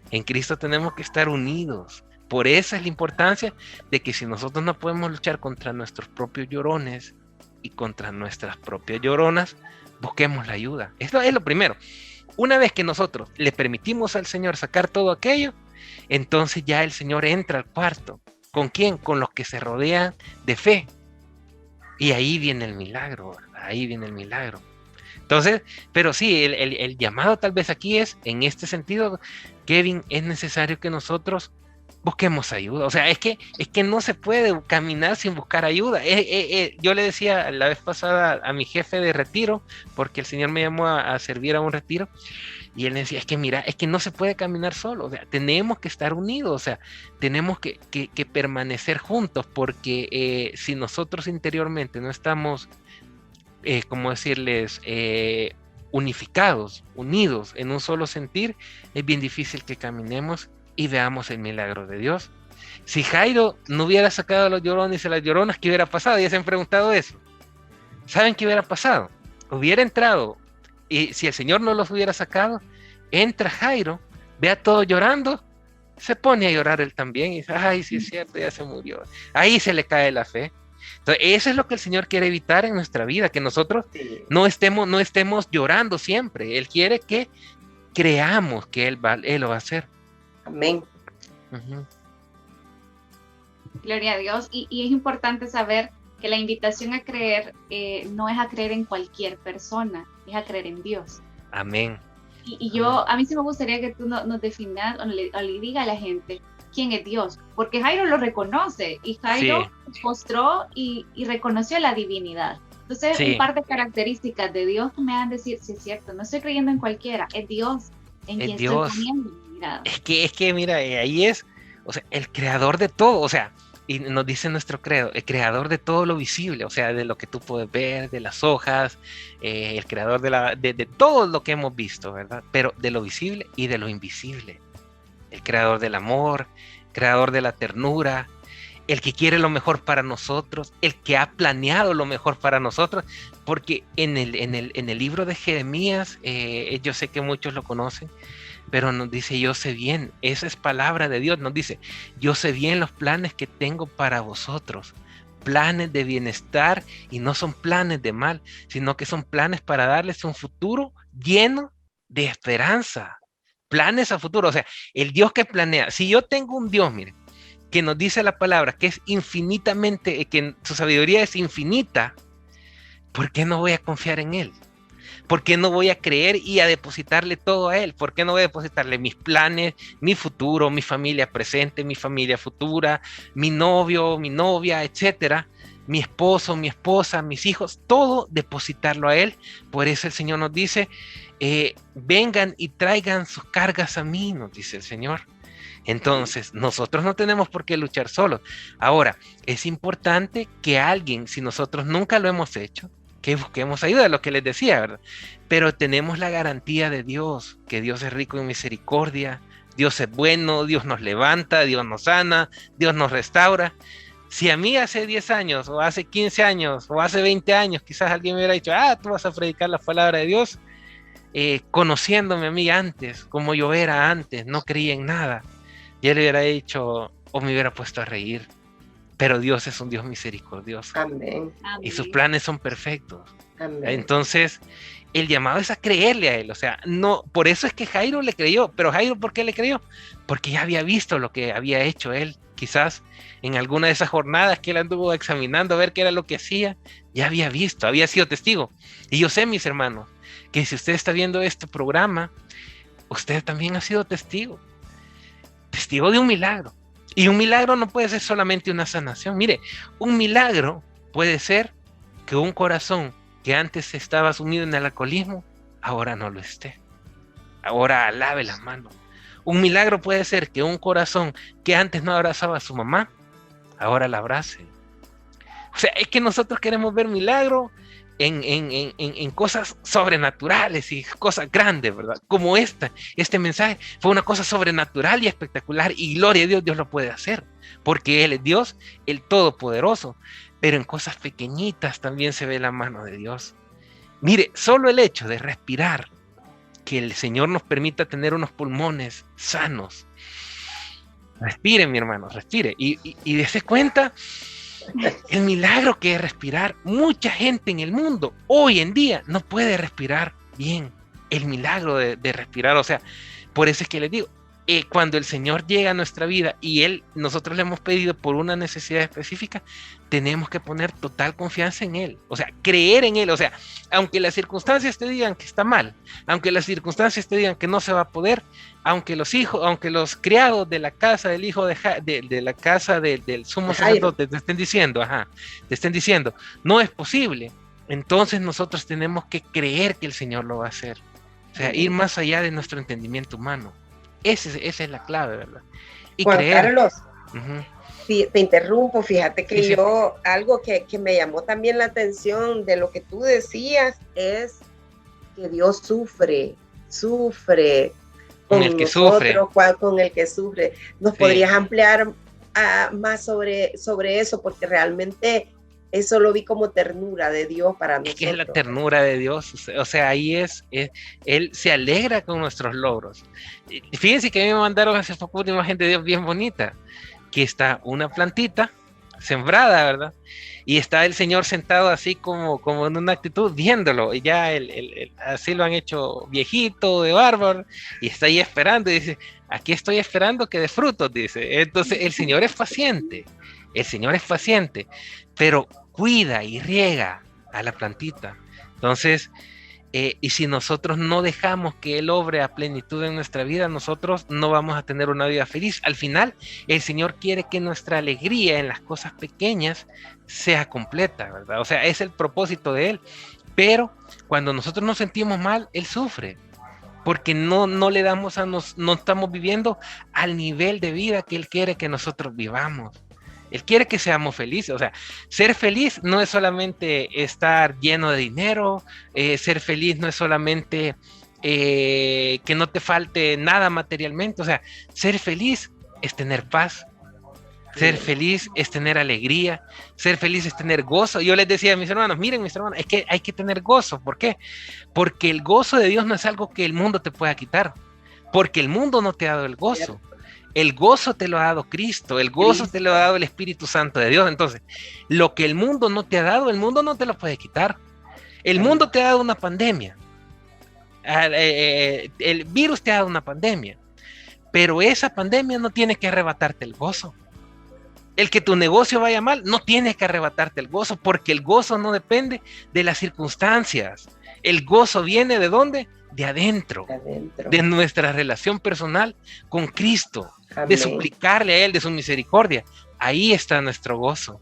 en Cristo tenemos que estar unidos. Por eso es la importancia de que si nosotros no podemos luchar contra nuestros propios llorones y contra nuestras propias lloronas, busquemos la ayuda. Esto es lo primero. Una vez que nosotros le permitimos al Señor sacar todo aquello, entonces ya el Señor entra al cuarto. ¿Con quién? Con los que se rodean de fe. Y ahí viene el milagro, ¿verdad? Ahí viene el milagro. Entonces, pero sí, el llamado tal vez aquí es, en este sentido, Kevin, es necesario que nosotros busquemos ayuda. O sea, es que no se puede caminar sin buscar ayuda. Yo le decía la vez pasada a mi jefe de retiro, porque el Señor me llamó a servir a un retiro, y él me decía, es que mira, es que no se puede caminar solo. O sea, tenemos que estar unidos, o sea, tenemos que permanecer juntos, porque si nosotros interiormente no estamos, ¿cómo decirles? unificados, unidos en un solo sentir, es bien difícil que caminemos y veamos el milagro de Dios. Si Jairo no hubiera sacado a los llorones y a las lloronas, ¿qué hubiera pasado? Ya se han preguntado eso. ¿Saben qué hubiera pasado? Hubiera entrado, y si el Señor no los hubiera sacado, entra Jairo, ve a todos llorando, se pone a llorar él también y dice, ay, sí es cierto, ya se murió. Ahí se le cae la fe. Entonces, eso es lo que el Señor quiere evitar en nuestra vida, que nosotros no estemos llorando siempre. Él quiere que creamos que Él lo va a hacer. Amén. Uh-huh. Gloria a Dios. Y es importante saber que la invitación a creer no es a creer en cualquier persona, es a creer en Dios. Amén. Y a mí sí me gustaría que tú nos definas o le diga a la gente quién es Dios, porque Jairo lo reconoce y Jairo mostró y reconoció la divinidad. Entonces, un par de características de Dios que me van a decir, sí es cierto, no estoy creyendo en cualquiera, es Dios en quien estoy poniendo mi mirada. Es que mira, ahí es, o sea, el creador de todo, o sea, y nos dice nuestro credo, el creador de todo lo visible, o sea, de lo que tú puedes ver, de las hojas, el creador de todo lo que hemos visto, ¿verdad? Pero de lo visible y de lo invisible. El creador del amor, creador de la ternura, el que quiere lo mejor para nosotros, el que ha planeado lo mejor para nosotros, porque en el libro de Jeremías, yo sé que muchos lo conocen, pero nos dice, yo sé bien, esa es palabra de Dios, nos dice, yo sé bien los planes que tengo para vosotros, planes de bienestar, y no son planes de mal, sino que son planes para darles un futuro lleno de esperanza, planes a futuro. O sea, el Dios que planea, si yo tengo un Dios, miren, que nos dice la palabra, que es infinitamente, que su sabiduría es infinita, ¿por qué no voy a confiar en Él? ¿Por qué no voy a creer y a depositarle todo a Él? ¿Por qué no voy a depositarle mis planes, mi futuro, mi familia presente, mi familia futura, mi novio, mi novia, etcétera? Mi esposo, mi esposa, mis hijos, todo depositarlo a Él. Por eso el Señor nos dice, vengan y traigan sus cargas a mí, nos dice el Señor. Entonces, nosotros no tenemos por qué luchar solos. Ahora, es importante que alguien, si nosotros nunca lo hemos hecho, que busquemos ayuda, lo que les decía, ¿verdad? Pero tenemos la garantía de Dios, que Dios es rico en misericordia, Dios es bueno, Dios nos levanta, Dios nos sana, Dios nos restaura. Si a mí hace 10 años, o hace 15 años, o hace 20 años, quizás alguien me hubiera dicho, tú vas a predicar la palabra de Dios, conociéndome a mí antes, como yo era antes, no creía en nada, yo le hubiera dicho, o me hubiera puesto a reír. Pero Dios es un Dios misericordioso. Amén. Y sus planes son perfectos. Amén. Entonces, el llamado es a creerle a Él. O sea, no, por eso es que Jairo le creyó. Pero Jairo, ¿por qué le creyó? Porque ya había visto lo que había hecho él. Quizás en alguna de esas jornadas que él anduvo examinando a ver qué era lo que hacía, ya había visto, había sido testigo. Y yo sé, mis hermanos, que si usted está viendo este programa, usted también ha sido testigo. Testigo de un milagro. Y un milagro no puede ser solamente una sanación. Mire, un milagro puede ser que un corazón que antes estaba sumido en el alcoholismo, ahora no lo esté. Ahora lave las manos. Un milagro puede ser que un corazón que antes no abrazaba a su mamá, ahora la abrace. O sea, es que nosotros queremos ver milagros en cosas sobrenaturales y cosas grandes, ¿verdad? Como este mensaje fue una cosa sobrenatural y espectacular, y gloria a Dios, Dios lo puede hacer, porque Él es Dios, el Todopoderoso, pero en cosas pequeñitas también se ve la mano de Dios. Mire, solo el hecho de respirar, que el Señor nos permita tener unos pulmones sanos. Respire, mi hermano, respire, y dése cuenta el milagro que es respirar. Mucha gente en el mundo hoy en día no puede respirar bien. El milagro de respirar, o sea, por eso es que les digo, cuando el Señor llega a nuestra vida y nosotros le hemos pedido por una necesidad específica, tenemos que poner total confianza en Él, o sea, creer en Él. O sea, aunque las circunstancias te digan que está mal, aunque las circunstancias te digan que no se va a poder, aunque los criados de la casa del hijo de la casa del sumo sacerdote te estén diciendo, no es posible, entonces nosotros tenemos que creer que el Señor lo va a hacer. O sea, ir más allá de nuestro entendimiento humano. Esa es la clave, ¿verdad? Y Juan creer. Carlos, Uh-huh. te interrumpo, fíjate que Sí. algo que me llamó también la atención de lo que tú decías es que Dios sufre Con el que sufre. con el que sufre. ¿Nos podrías ampliar más sobre eso? Porque realmente eso lo vi como ternura de Dios para nosotros. ¿Qué es la ternura de Dios? O sea, ahí Él se alegra con nuestros logros. Y fíjense que a mí me mandaron hace poco una imagen de Dios bien bonita, que está una plantita sembrada, ¿verdad? Y está el Señor sentado así como en una actitud viéndolo, y ya así lo han hecho viejito, de bárbaro, y está ahí esperando, y dice, aquí estoy esperando que dé frutos, dice. Entonces el Señor es paciente, pero cuida y riega a la plantita. Entonces, y si nosotros no dejamos que Él obre a plenitud en nuestra vida, nosotros no vamos a tener una vida feliz. Al final, el Señor quiere que nuestra alegría en las cosas pequeñas sea completa, ¿verdad? O sea, es el propósito de Él. Pero cuando nosotros nos sentimos mal, Él sufre, porque no estamos viviendo al nivel de vida que Él quiere que nosotros vivamos. Él quiere que seamos felices. O sea, ser feliz no es solamente estar lleno de dinero, ser feliz no es solamente que no te falte nada materialmente. O sea, ser feliz es tener paz, ser feliz es tener alegría, ser feliz es tener gozo. Yo les decía a mis hermanos, miren mis hermanos, es que hay que tener gozo. ¿Por qué? Porque el gozo de Dios no es algo que el mundo te pueda quitar, porque el mundo no te ha dado el gozo. El gozo te lo ha dado Cristo, el gozo te lo ha dado el Espíritu Santo de Dios. Entonces, lo que el mundo no te ha dado, el mundo no te lo puede quitar. El mundo te ha dado una pandemia. El virus te ha dado una pandemia. Pero esa pandemia no tiene que arrebatarte el gozo. El que tu negocio vaya mal no tiene que arrebatarte el gozo, porque el gozo no depende de las circunstancias. El gozo viene ¿de dónde? De adentro, de nuestra relación personal con Cristo. Amén. De suplicarle a Él de su misericordia. Ahí está nuestro gozo.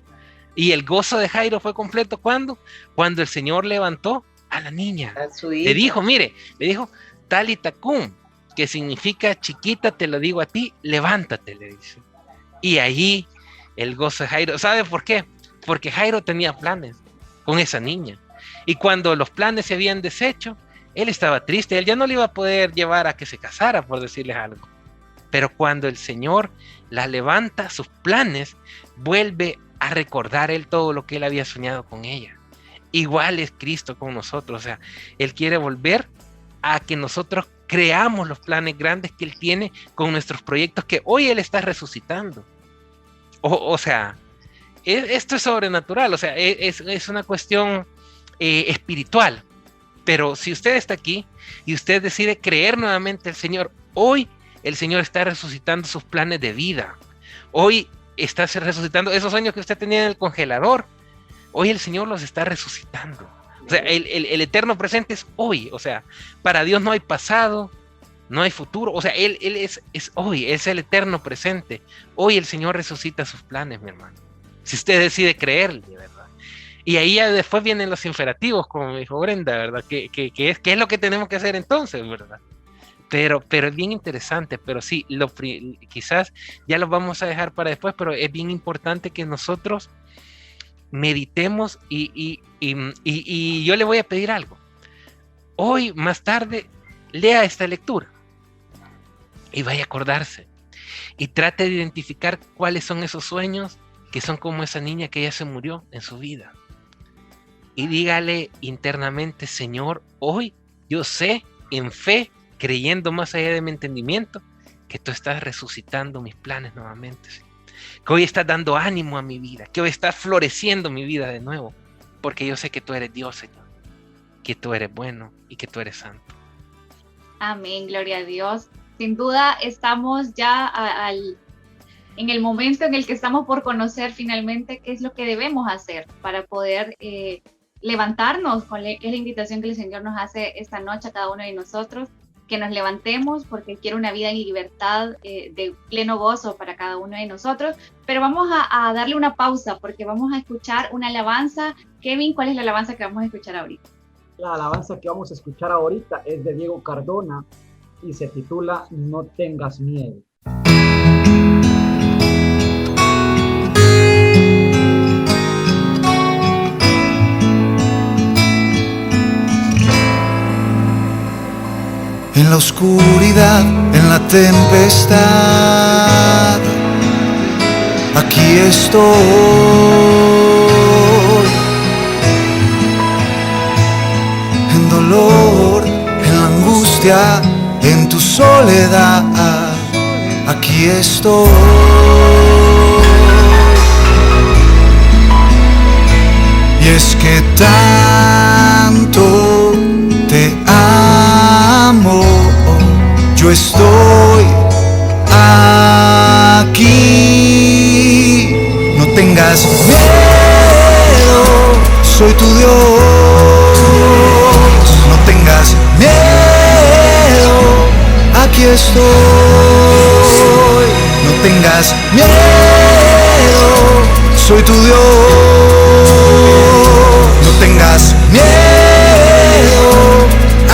Y el gozo de Jairo fue completo ¿cuándo? Cuando el Señor levantó a la niña. Le dijo, Talita cum, que significa chiquita, te lo digo a ti, levántate, le dice. Y ahí el gozo de Jairo. ¿Sabe por qué? Porque Jairo tenía planes con esa niña. Y cuando los planes se habían deshecho, él estaba triste, él ya no le iba a poder llevar a que se casara, por decirles algo. Pero cuando el Señor la levanta, sus planes, vuelve a recordar él todo lo que él había soñado con ella. Igual es Cristo con nosotros, o sea, Él quiere volver a que nosotros creamos los planes grandes que Él tiene con nuestros proyectos que hoy Él está resucitando. O sea, esto es sobrenatural, o sea, es una cuestión espiritual. Pero si usted está aquí y usted decide creer nuevamente al Señor, hoy el Señor está resucitando sus planes de vida. Hoy está resucitando esos sueños que usted tenía en el congelador. Hoy el Señor los está resucitando. O sea, el eterno presente es hoy. O sea, para Dios no hay pasado, no hay futuro. O sea, Él es hoy, es el eterno presente. Hoy el Señor resucita sus planes, mi hermano. Si usted decide creerle, ¿verdad? Y ahí ya después vienen los imperativos, como me dijo Brenda, ¿verdad? ¿Qué es lo que tenemos que hacer entonces, verdad? Pero es bien interesante, pero sí, quizás ya lo vamos a dejar para después, pero es bien importante que nosotros meditemos y yo le voy a pedir algo. Hoy, más tarde, lea esta lectura y vaya a acordarse y trate de identificar cuáles son esos sueños que son como esa niña que ya se murió en su vida. Y dígale internamente, Señor, hoy yo sé, en fe, creyendo más allá de mi entendimiento, que tú estás resucitando mis planes nuevamente, que hoy estás dando ánimo a mi vida, que hoy estás floreciendo mi vida de nuevo, porque yo sé que tú eres Dios, Señor, que tú eres bueno y que tú eres santo. Amén, gloria a Dios. Sin duda estamos ya en el momento en el que estamos por conocer finalmente qué es lo que debemos hacer para poder levantarnos, que es la invitación que el Señor nos hace esta noche a cada uno de nosotros, que nos levantemos porque quiere una vida en libertad, de pleno gozo para cada uno de nosotros. Pero vamos a darle una pausa porque vamos a escuchar una alabanza. Kevin, ¿cuál es la alabanza que vamos a escuchar ahorita? La alabanza que vamos a escuchar ahorita es de Diego Cardona y se titula No tengas miedo. En la oscuridad, en la tempestad, aquí estoy. En dolor, en la angustia, en tu soledad, aquí estoy. Y es que tanto te amo, yo estoy aquí. No tengas miedo, soy tu Dios. No tengas miedo, aquí estoy. No tengas miedo, soy tu Dios. No tengas miedo,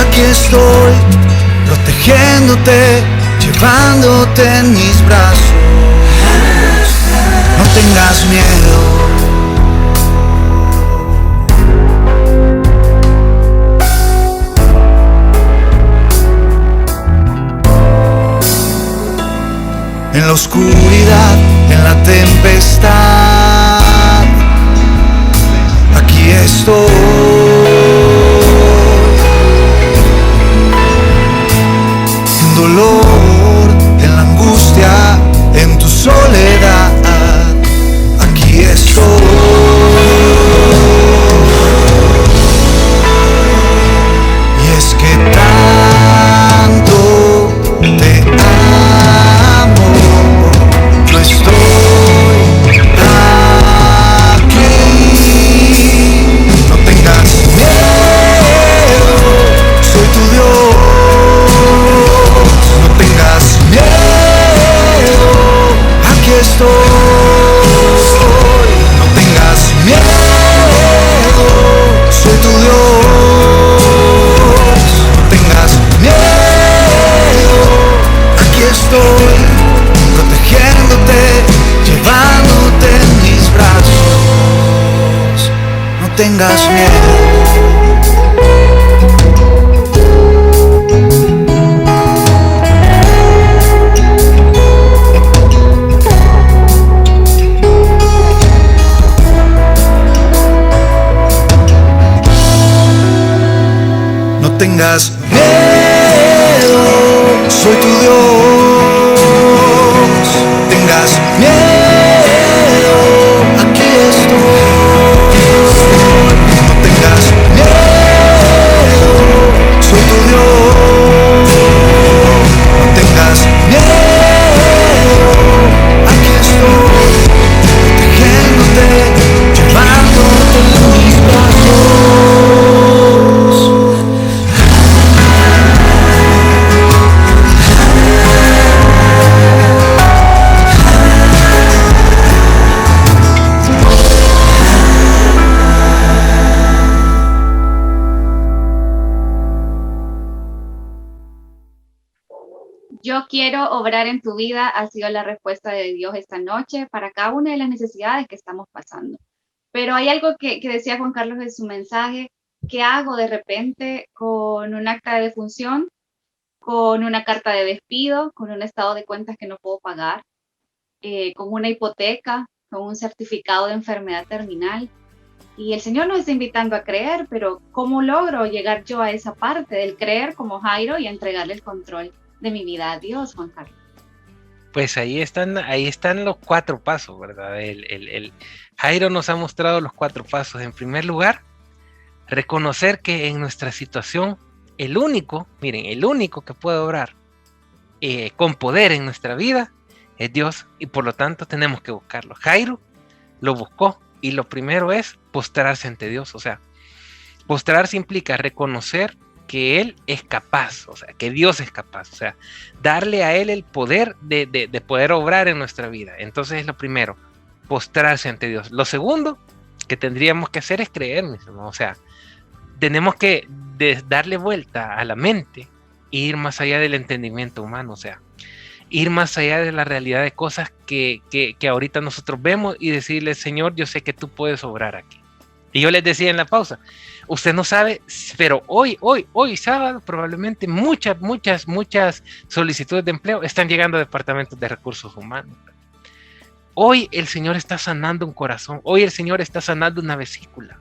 aquí estoy, protegiéndote, llevándote en mis brazos. No tengas miedo. En la oscuridad, en la tempestad, aquí estoy. En dolor, en la angustia, en tu soledad, aquí estoy. Y es que tanto te amo, yo estoy aquí. No tengas miedo, soy tu Dios. No tengas miedo, aquí estoy. No tengas miedo, soy tu Dios. No tengas miedo, aquí estoy, protegiéndote, llevándote en mis brazos. No tengas miedo. No tengas miedo, soy tu Dios. Tengas miedo, aquí estoy. No tengas miedo, soy tu Dios. No tengas miedo, aquí estoy, protegiéndote, llevándote en mis brazos. Yo quiero obrar en tu vida ha sido la respuesta de Dios esta noche para cada una de las necesidades que estamos pasando. Pero hay algo que decía Juan Carlos en su mensaje: ¿qué hago de repente con un acta de defunción, con una carta de despido, con un estado de cuentas que no puedo pagar, con una hipoteca, con un certificado de enfermedad terminal? Y el Señor nos está invitando a creer, pero ¿cómo logro llegar yo a esa parte del creer como Jairo y entregarle el control de mi vida a Dios, Juan Carlos? Pues ahí están los 4 pasos, ¿verdad? Jairo nos ha mostrado los 4 pasos. En primer lugar, reconocer que en nuestra situación, el único que puede obrar con poder en nuestra vida es Dios, y por lo tanto tenemos que buscarlo. Jairo lo buscó, y lo primero es postrarse ante Dios. O sea, postrarse implica reconocer que Él es capaz, o sea, que Dios es capaz, o sea, darle a Él el poder de poder obrar en nuestra vida. Entonces es lo primero, postrarse ante Dios. Lo segundo que tendríamos que hacer es creer, mis hermanos. O sea, tenemos que darle vuelta a la mente e ir más allá del entendimiento humano, o sea, ir más allá de la realidad de cosas que ahorita nosotros vemos, y decirle: Señor, yo sé que tú puedes obrar aquí. Y yo les decía en la pausa, usted no sabe, pero hoy sábado, probablemente muchas solicitudes de empleo están llegando a departamentos de recursos humanos. Hoy el Señor está sanando un corazón, hoy el Señor está sanando una vesícula.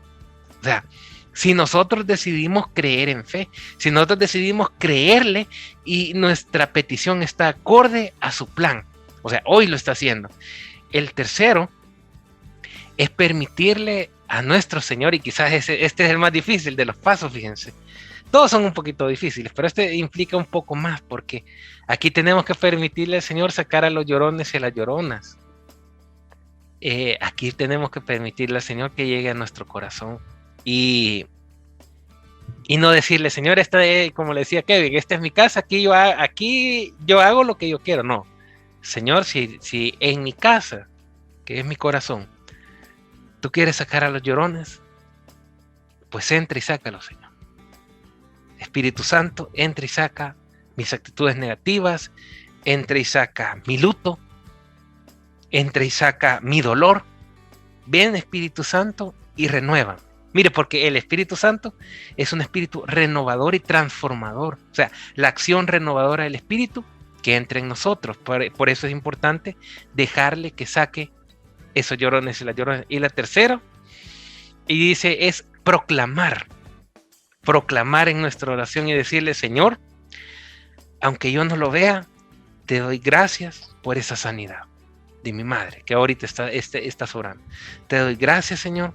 O sea, si nosotros decidimos creer en fe, si nosotros decidimos creerle y nuestra petición está acorde a su plan, o sea, hoy lo está haciendo. El tercero es permitirle a nuestro Señor, y quizás este es el más difícil de los pasos, fíjense. Todos son un poquito difíciles, pero este implica un poco más, porque aquí tenemos que permitirle al Señor sacar a los llorones y a las lloronas. Aquí tenemos que permitirle al Señor que llegue a nuestro corazón y no decirle, Señor, como le decía Kevin, esta es mi casa, aquí yo hago lo que yo quiero. No, Señor, si en mi casa, que es mi corazón, tú quieres sacar a los llorones, pues entra y sácalo, Señor. Espíritu Santo, entra y saca mis actitudes negativas, entra y saca mi luto, entra y saca mi dolor. Ven, Espíritu Santo, y renueva. Mire, porque el Espíritu Santo es un espíritu renovador y transformador. O sea, la acción renovadora del Espíritu que entra en nosotros. Por eso es importante dejarle que saque esos llorones y las lloronas. Y la tercera, y dice, es proclamar en nuestra oración y decirle, Señor, aunque yo no lo vea, te doy gracias por esa sanidad de mi madre, que ahorita está orando. Te doy gracias, Señor,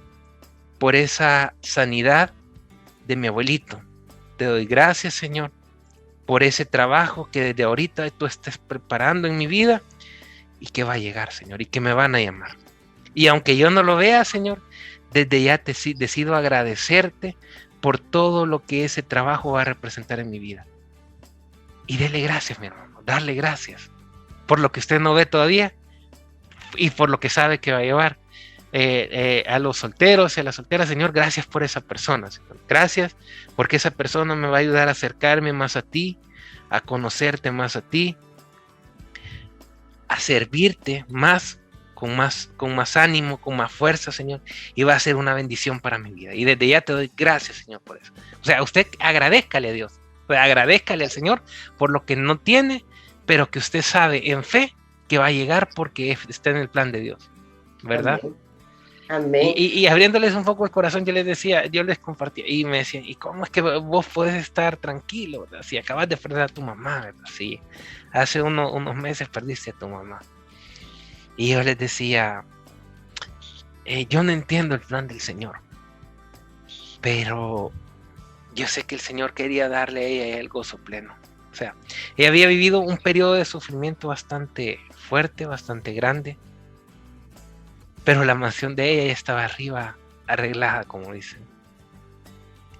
por esa sanidad de mi abuelito. Te doy gracias, Señor, por ese trabajo que desde ahorita tú estás preparando en mi vida y que va a llegar, Señor, y que me van a llamar. Y aunque yo no lo vea, Señor, desde ya decido agradecerte por todo lo que ese trabajo va a representar en mi vida. Y dele gracias, mi hermano, darle gracias por lo que usted no ve todavía y por lo que sabe que va a llevar. A los solteros y a las solteras, Señor, gracias por esa persona, Señor. Gracias porque esa persona me va a ayudar a acercarme más a ti, a conocerte más a ti, a servirte más, con más ánimo, con más fuerza, Señor, y va a ser una bendición para mi vida. Y desde ya te doy gracias, Señor, por eso. O sea, usted agradézcale a Dios, agradézcale al Señor por lo que no tiene, pero que usted sabe en fe que va a llegar porque está en el plan de Dios, ¿verdad? Amén. Amén. Y abriéndoles un poco el corazón, yo les compartía, y me decían, ¿y cómo es que vos podés estar tranquilo, ¿verdad? Si acabas de perder a tu mamá, ¿verdad? Sí, hace unos meses perdiste a tu mamá. Y yo les decía, yo no entiendo el plan del Señor, pero yo sé que el Señor quería darle a ella el gozo pleno. O sea, ella había vivido un periodo de sufrimiento bastante fuerte, bastante grande, pero la mansión de ella ya estaba arriba, arreglada, como dicen.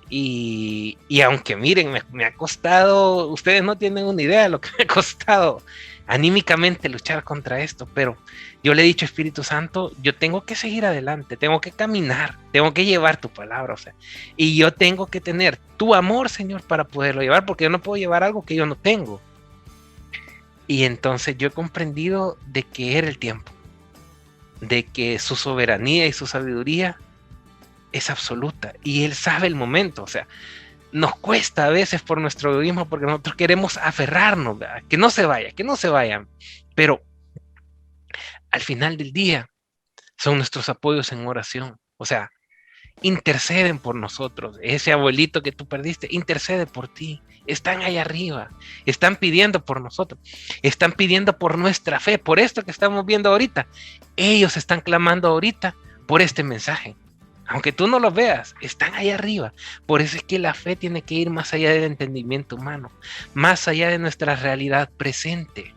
Y aunque miren, me ha costado, ustedes no tienen una idea de lo que me ha costado anímicamente luchar contra esto, pero yo le he dicho, Espíritu Santo, yo tengo que seguir adelante, tengo que caminar, tengo que llevar tu palabra, o sea, y yo tengo que tener tu amor, Señor, para poderlo llevar, porque yo no puedo llevar algo que yo no tengo. Y entonces yo he comprendido de que era el tiempo, de que su soberanía y su sabiduría es absoluta y Él sabe el momento. O sea, nos cuesta a veces por nuestro egoísmo porque nosotros queremos aferrarnos, ¿verdad? Que no se vayan, pero al final del día son nuestros apoyos en oración. O sea, interceden por nosotros. Ese abuelito que tú perdiste intercede por ti. Están ahí arriba, están pidiendo por nosotros, están pidiendo por nuestra fe, por esto que estamos viendo ahorita. Ellos están clamando ahorita por este mensaje. Aunque tú no lo veas, están ahí arriba. Por eso es que la fe tiene que ir más allá del entendimiento humano, más allá de nuestra realidad presente.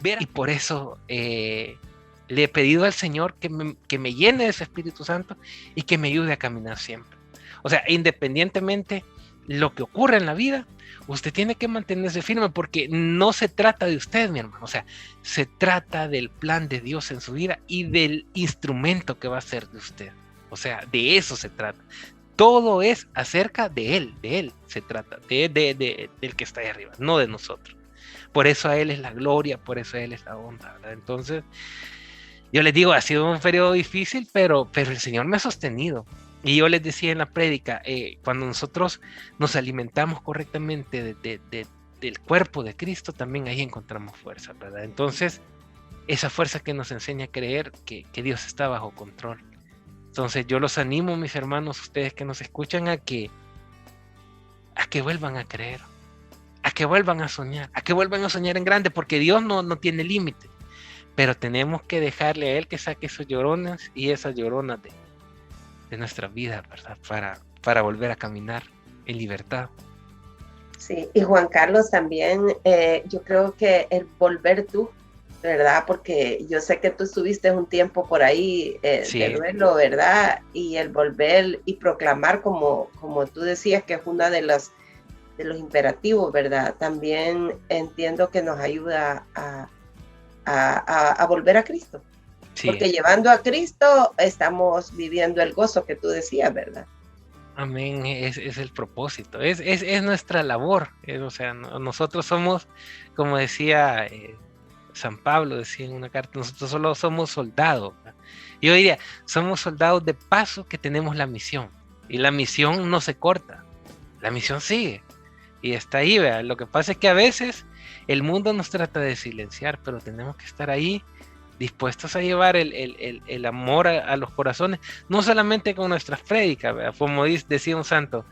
Y por eso le he pedido al Señor que me llene de ese Espíritu Santo y que me ayude a caminar siempre. O sea, independientemente lo que ocurra en la vida, usted tiene que mantenerse firme porque no se trata de usted, mi hermano. O sea, se trata del plan de Dios en su vida y del instrumento que va a ser de usted. O sea, de eso se trata. Todo es acerca de Él se trata, del que está ahí arriba, no de nosotros. Por eso a Él es la gloria, por eso a Él es la honra, ¿verdad? Entonces, yo les digo, ha sido un periodo difícil, pero el Señor me ha sostenido. Y yo les decía en la prédica, cuando nosotros nos alimentamos correctamente del cuerpo de Cristo, también ahí encontramos fuerza, ¿verdad? Entonces, esa fuerza que nos enseña a creer que Dios está bajo control. Entonces, yo los animo, mis hermanos, ustedes que nos escuchan, a que vuelvan a creer, a que vuelvan a soñar en grande, porque Dios no tiene límite, pero tenemos que dejarle a Él que saque esos llorones y esas lloronas de nuestra vida, ¿verdad? Para volver a caminar en libertad. Sí, y Juan Carlos también, yo creo que el volver tú, ¿verdad? Porque yo sé que tú estuviste un tiempo por ahí Sí. de duelo, ¿verdad? Y el volver y proclamar, como tú decías, que es uno de los imperativos, ¿verdad? También entiendo que nos ayuda a volver a Cristo. Sí. Porque llevando a Cristo estamos viviendo el gozo que tú decías, ¿verdad? Amén, es el propósito, es nuestra labor, o sea, nosotros somos, como decía San Pablo, decía en una carta, nosotros solo somos soldados, ¿verdad? Yo diría, somos soldados de paso que tenemos la misión, y la misión no se corta, la misión sigue, y está ahí, ¿verdad? Lo que pasa es que a veces el mundo nos trata de silenciar, pero tenemos que estar ahí, dispuestos a llevar el amor a los corazones, no solamente con nuestras prédicas, ¿verdad? Como decía un santo,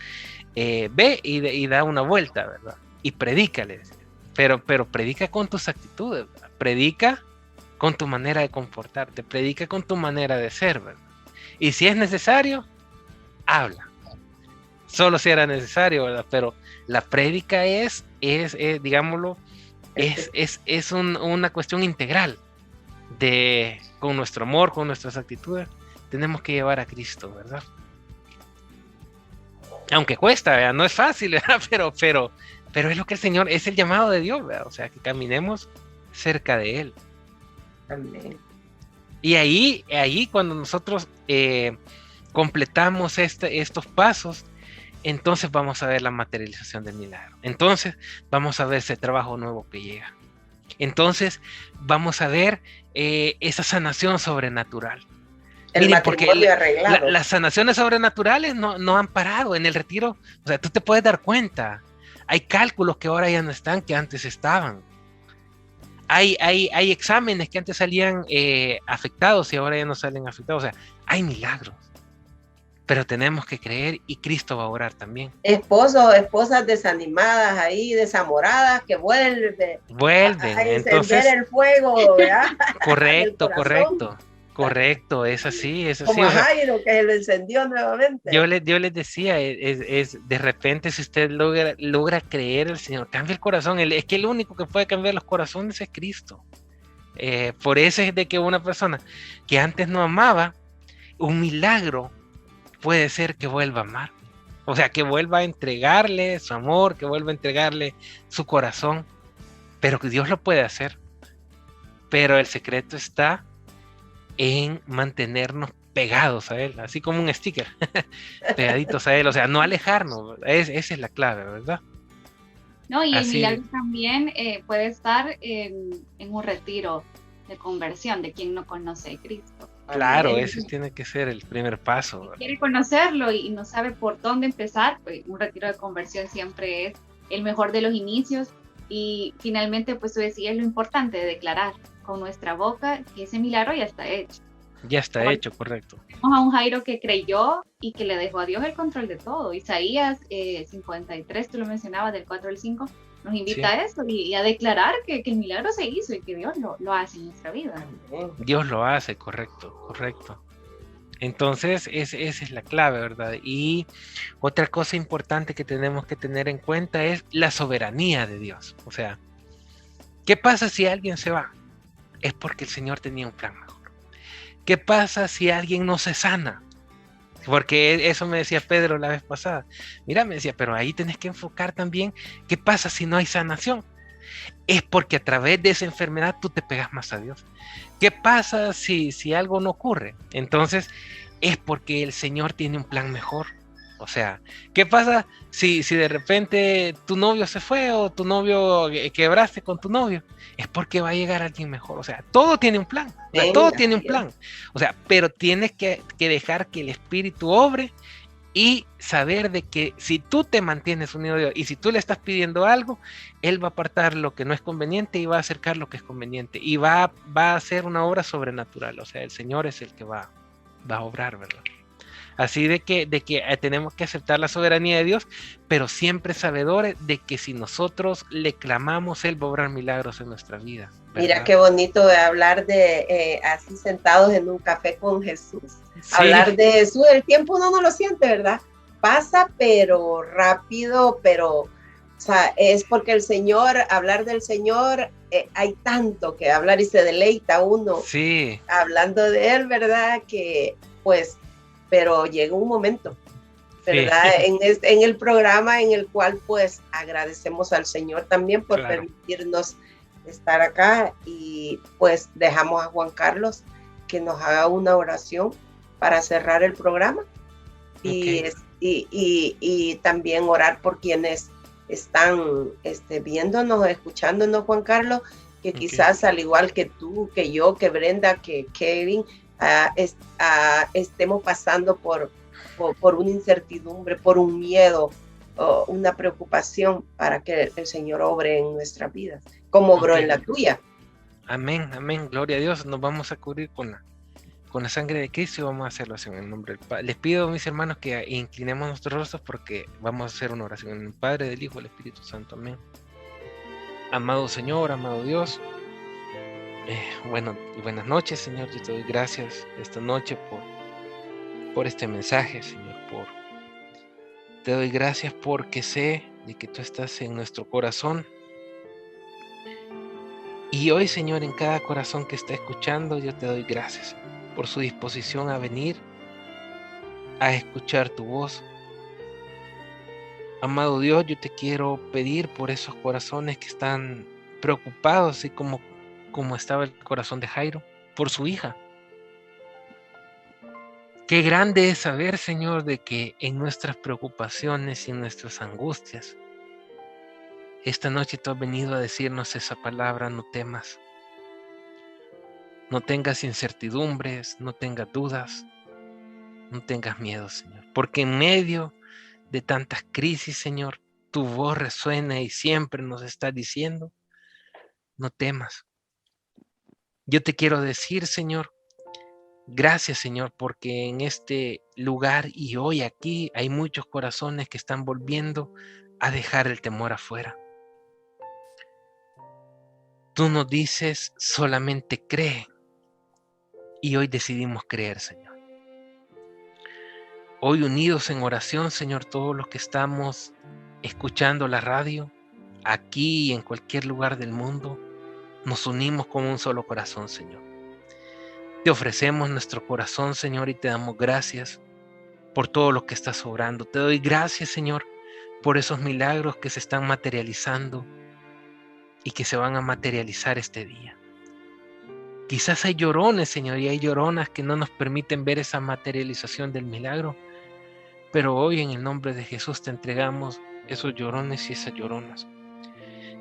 ve y da una vuelta, ¿verdad? Y predícale, pero predica con tus actitudes, ¿verdad? Predica con tu manera de comportarte, predica con tu manera de ser, ¿verdad? Y si es necesario, habla, solo si era necesario, ¿verdad? Pero la prédica es digámoslo, es una cuestión integral. Con nuestro amor, con nuestras actitudes, tenemos que llevar a Cristo, ¿verdad? Aunque cuesta, ¿verdad? No es fácil, ¿verdad? Pero es lo que el Señor, es el llamado de Dios, ¿verdad? O sea, que caminemos cerca de Él. Amén. Y ahí cuando nosotros completamos estos pasos, entonces vamos a ver la materialización del milagro. Entonces vamos a ver ese trabajo nuevo que llega. Entonces vamos a ver esa sanación sobrenatural. Miren, porque las sanaciones sobrenaturales no han parado en el retiro. O sea, tú te puedes dar cuenta. Hay cálculos que ahora ya no están, que antes estaban. Hay exámenes que antes salían afectados y ahora ya no salen afectados. O sea, hay milagros. Pero tenemos que creer y Cristo va a orar también. Esposas desanimadas ahí, desamoradas, que vuelven a encender entonces, el fuego, ¿verdad? Correcto, es así. Como Jairo, que lo encendió nuevamente. Yo les decía, de repente si usted logra creer el Señor, cambia el corazón. Es que el único que puede cambiar los corazones es Cristo. Por eso es de que una persona que antes no amaba, un milagro puede ser que vuelva a amar, o sea, que vuelva a entregarle su amor, que vuelva a entregarle su corazón, pero que Dios lo puede hacer, pero el secreto está en mantenernos pegados a Él, así como un sticker, pegaditos a Él, o sea, no alejarnos, esa es la clave, ¿verdad? No, y así el milagro también puede estar en un retiro de conversión de quien no conoce a Cristo. Claro, ese tiene que ser el primer paso. Si quiere conocerlo y no sabe por dónde empezar, pues un retiro de conversión siempre es el mejor de los inicios. Y finalmente, pues tú decías lo importante de declarar con nuestra boca que ese milagro ya está hecho. Ya está hecho, correcto. Tenemos a un Jairo que creyó y que le dejó a Dios el control de todo. Isaías 53, tú lo mencionabas, del 4 al 5, nos invita a eso y a declarar que el milagro se hizo y que Dios lo hace en nuestra vida. Dios lo hace, correcto. Entonces, esa es la clave, ¿verdad? Y otra cosa importante que tenemos que tener en cuenta es la soberanía de Dios. O sea, ¿qué pasa si alguien se va? Es porque el Señor tenía un plan mejor. ¿Qué pasa si alguien no se sana? Porque eso me decía Pedro la vez pasada. Mira, me decía, pero ahí tenés que enfocar también qué pasa si no hay sanación. Es porque a través de esa enfermedad tú te pegas más a Dios. ¿Qué pasa si algo no ocurre? Entonces es porque el Señor tiene un plan mejor. O sea, ¿qué pasa si de repente tu novio se fue o tu novio quebraste con tu novio? Es porque va a llegar alguien mejor. O sea, todo tiene un plan. O sea, todo tiene un plan. O sea, pero tienes que dejar que el Espíritu obre y saber de que si tú te mantienes unido a Dios y si tú le estás pidiendo algo, Él va a apartar lo que no es conveniente y va a acercar lo que es conveniente y va a hacer una obra sobrenatural. O sea, el Señor es el que va a obrar, ¿verdad? Así de que tenemos que aceptar la soberanía de Dios, pero siempre sabedores de que si nosotros le clamamos, Él va a obrar milagros en nuestra vida, ¿verdad? Mira qué bonito de hablar de así sentados en un café con Jesús. Sí. Hablar de Jesús, el tiempo uno no lo siente, ¿verdad? Pasa, pero rápido, pero, o sea, es porque el Señor, hablar del Señor, hay tanto que hablar y se deleita uno. Sí. Hablando de Él, ¿verdad? Que, pues, pero llega un momento, ¿verdad? Sí. En el programa en el cual, pues, agradecemos al Señor también por permitirnos estar acá y, pues, dejamos a Juan Carlos que nos haga una oración para cerrar el programa y también orar por quienes están viéndonos, escuchándonos, Juan Carlos, que quizás al igual que tú, que yo, que Brenda, que Kevin, estemos pasando por una incertidumbre, por un miedo, una preocupación para que el Señor obre en nuestras vidas, como obró en la tuya. Amén, amén, gloria a Dios. Nos vamos a cubrir con la sangre de Cristo y vamos a hacerlo así en el nombre del Padre. Les pido, mis hermanos, que inclinemos nuestros rostros porque vamos a hacer una oración en el Padre, del Hijo y del Espíritu Santo. Amén. Amado Señor, amado Dios, buenas noches, Señor. Yo te doy gracias esta noche por este mensaje, Señor. Te doy gracias porque sé de que tú estás en nuestro corazón. Y hoy, Señor, en cada corazón que está escuchando, yo te doy gracias por su disposición a venir a escuchar tu voz. Amado Dios, yo te quiero pedir por esos corazones que están preocupados, así como estaba el corazón de Jairo, por su hija. Qué grande es saber, Señor, de que en nuestras preocupaciones y en nuestras angustias, esta noche tú has venido a decirnos esa palabra: no temas. No tengas incertidumbres, no tengas dudas, no tengas miedo, Señor. Porque en medio de tantas crisis, Señor, tu voz resuena y siempre nos está diciendo: no temas. Yo te quiero decir, Señor, gracias, Señor, porque en este lugar y hoy aquí hay muchos corazones que están volviendo a dejar el temor afuera. Tú nos dices: solamente cree. Y hoy decidimos creer, Señor. Hoy unidos en oración, Señor, todos los que estamos escuchando la radio, aquí y en cualquier lugar del mundo, nos unimos como un solo corazón, Señor. Te ofrecemos nuestro corazón, Señor, y te damos gracias por todo lo que estás obrando. Te doy gracias, Señor, por esos milagros que se están materializando y que se van a materializar este día. Quizás hay llorones, Señor, y hay lloronas que no nos permiten ver esa materialización del milagro, pero hoy en el nombre de Jesús te entregamos esos llorones y esas lloronas.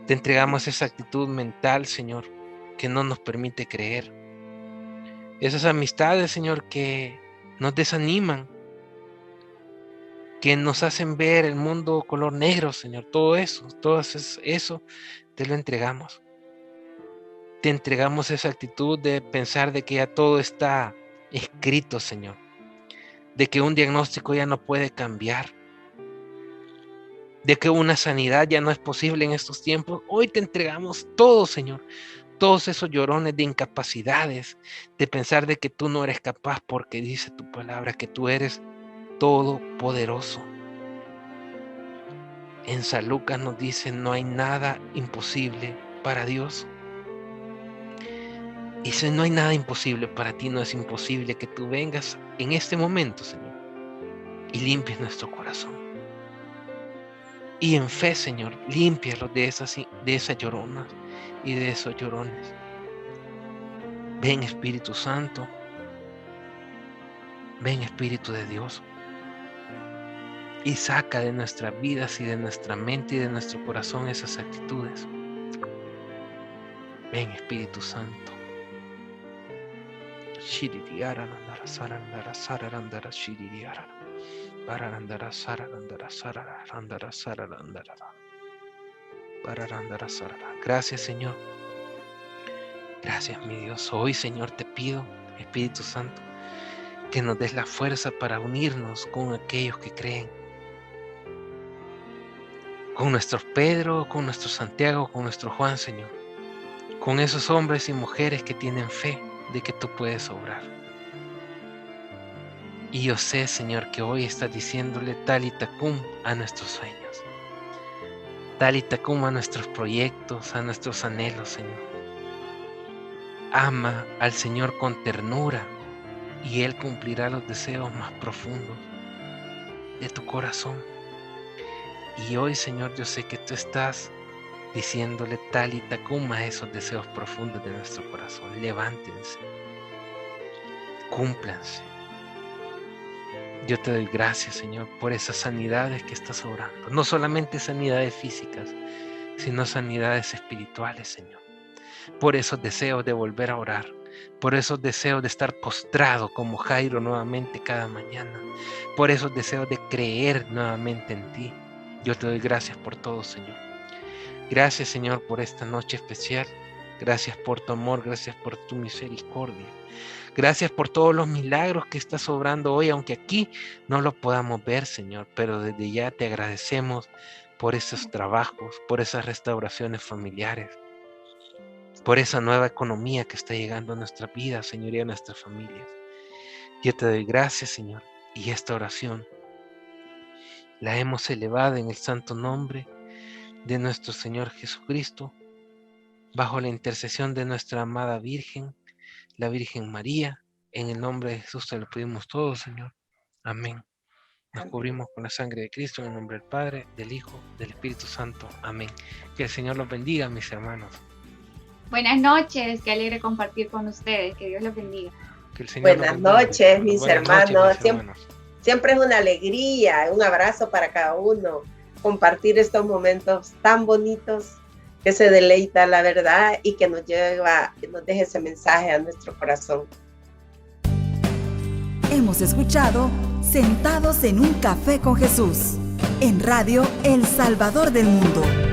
Te entregamos esa actitud mental, Señor, que no nos permite creer. Esas amistades, Señor, que nos desaniman, que nos hacen ver el mundo color negro, Señor. Todo eso te lo entregamos. Te entregamos esa actitud de pensar de que ya todo está escrito, Señor. De que un diagnóstico ya no puede cambiar. De que una sanidad ya no es posible en estos tiempos. Hoy te entregamos todo, Señor. Todos esos llorones de incapacidades, de pensar de que tú no eres capaz, porque dice tu palabra que tú eres todopoderoso. En San Lucas nos dice: no hay nada imposible para Dios. Y si no hay nada imposible para ti, no es imposible que tú vengas en este momento, Señor, y limpies nuestro corazón. Y en fe, Señor, límpialo de esas lloronas y de esos llorones. Ven, Espíritu Santo. Ven, Espíritu de Dios. y saca de nuestras vidas y de nuestra mente y de nuestro corazón esas actitudes. Ven, Espíritu Santo. Gracias, Señor. Gracias, mi Dios. Hoy, Señor, te pido, Espíritu Santo, que nos des la fuerza para unirnos con aquellos que creen. Con nuestros Pedro, con nuestro Santiago, con nuestro Juan, Señor. Con esos hombres y mujeres que tienen fe de que tú puedes obrar. Y yo sé, Señor, que hoy estás diciéndole Talita Cum a nuestros sueños. Talita Cum a nuestros proyectos, a nuestros anhelos, Señor. Ama al Señor con ternura y Él cumplirá los deseos más profundos de tu corazón. Y hoy, Señor, yo sé que tú estás diciéndole Talita Cum a esos deseos profundos de nuestro corazón. Levántense, cúmplanse. Yo te doy gracias, Señor, por esas sanidades que estás obrando. No solamente sanidades físicas, sino sanidades espirituales, Señor. Por esos deseos de volver a orar, por esos deseos de estar postrado como Jairo nuevamente cada mañana, por esos deseos de creer nuevamente en ti. Yo te doy gracias por todo, Señor. Gracias, Señor, por esta noche especial. Gracias por tu amor, gracias por tu misericordia. Gracias por todos los milagros que estás obrando hoy, aunque aquí no lo podamos ver, Señor, pero desde ya te agradecemos por esos trabajos, por esas restauraciones familiares, por esa nueva economía que está llegando a nuestra vida, Señor, y a nuestras familias. Yo te doy gracias, Señor, y esta oración la hemos elevado en el santo nombre de nuestro Señor Jesucristo, bajo la intercesión de nuestra amada Virgen, la Virgen María. En el nombre de Jesús te lo pedimos todo, Señor. Amén. Nos cubrimos con la sangre de Cristo en el nombre del Padre, del Hijo, del Espíritu Santo. Amén. Que el Señor los bendiga, mis hermanos. Buenas noches, qué alegre compartir con ustedes, que Dios los bendiga. Que el Señor Buenas los bendiga. noches, mis Buenas hermanos. noches, mis hermanos. Siempre es una alegría, un abrazo para cada uno, compartir estos momentos tan bonitos que se deleita la verdad y que nos lleva, que nos deje ese mensaje a nuestro corazón. Hemos escuchado Sentados en un Café con Jesús, en Radio El Salvador del Mundo.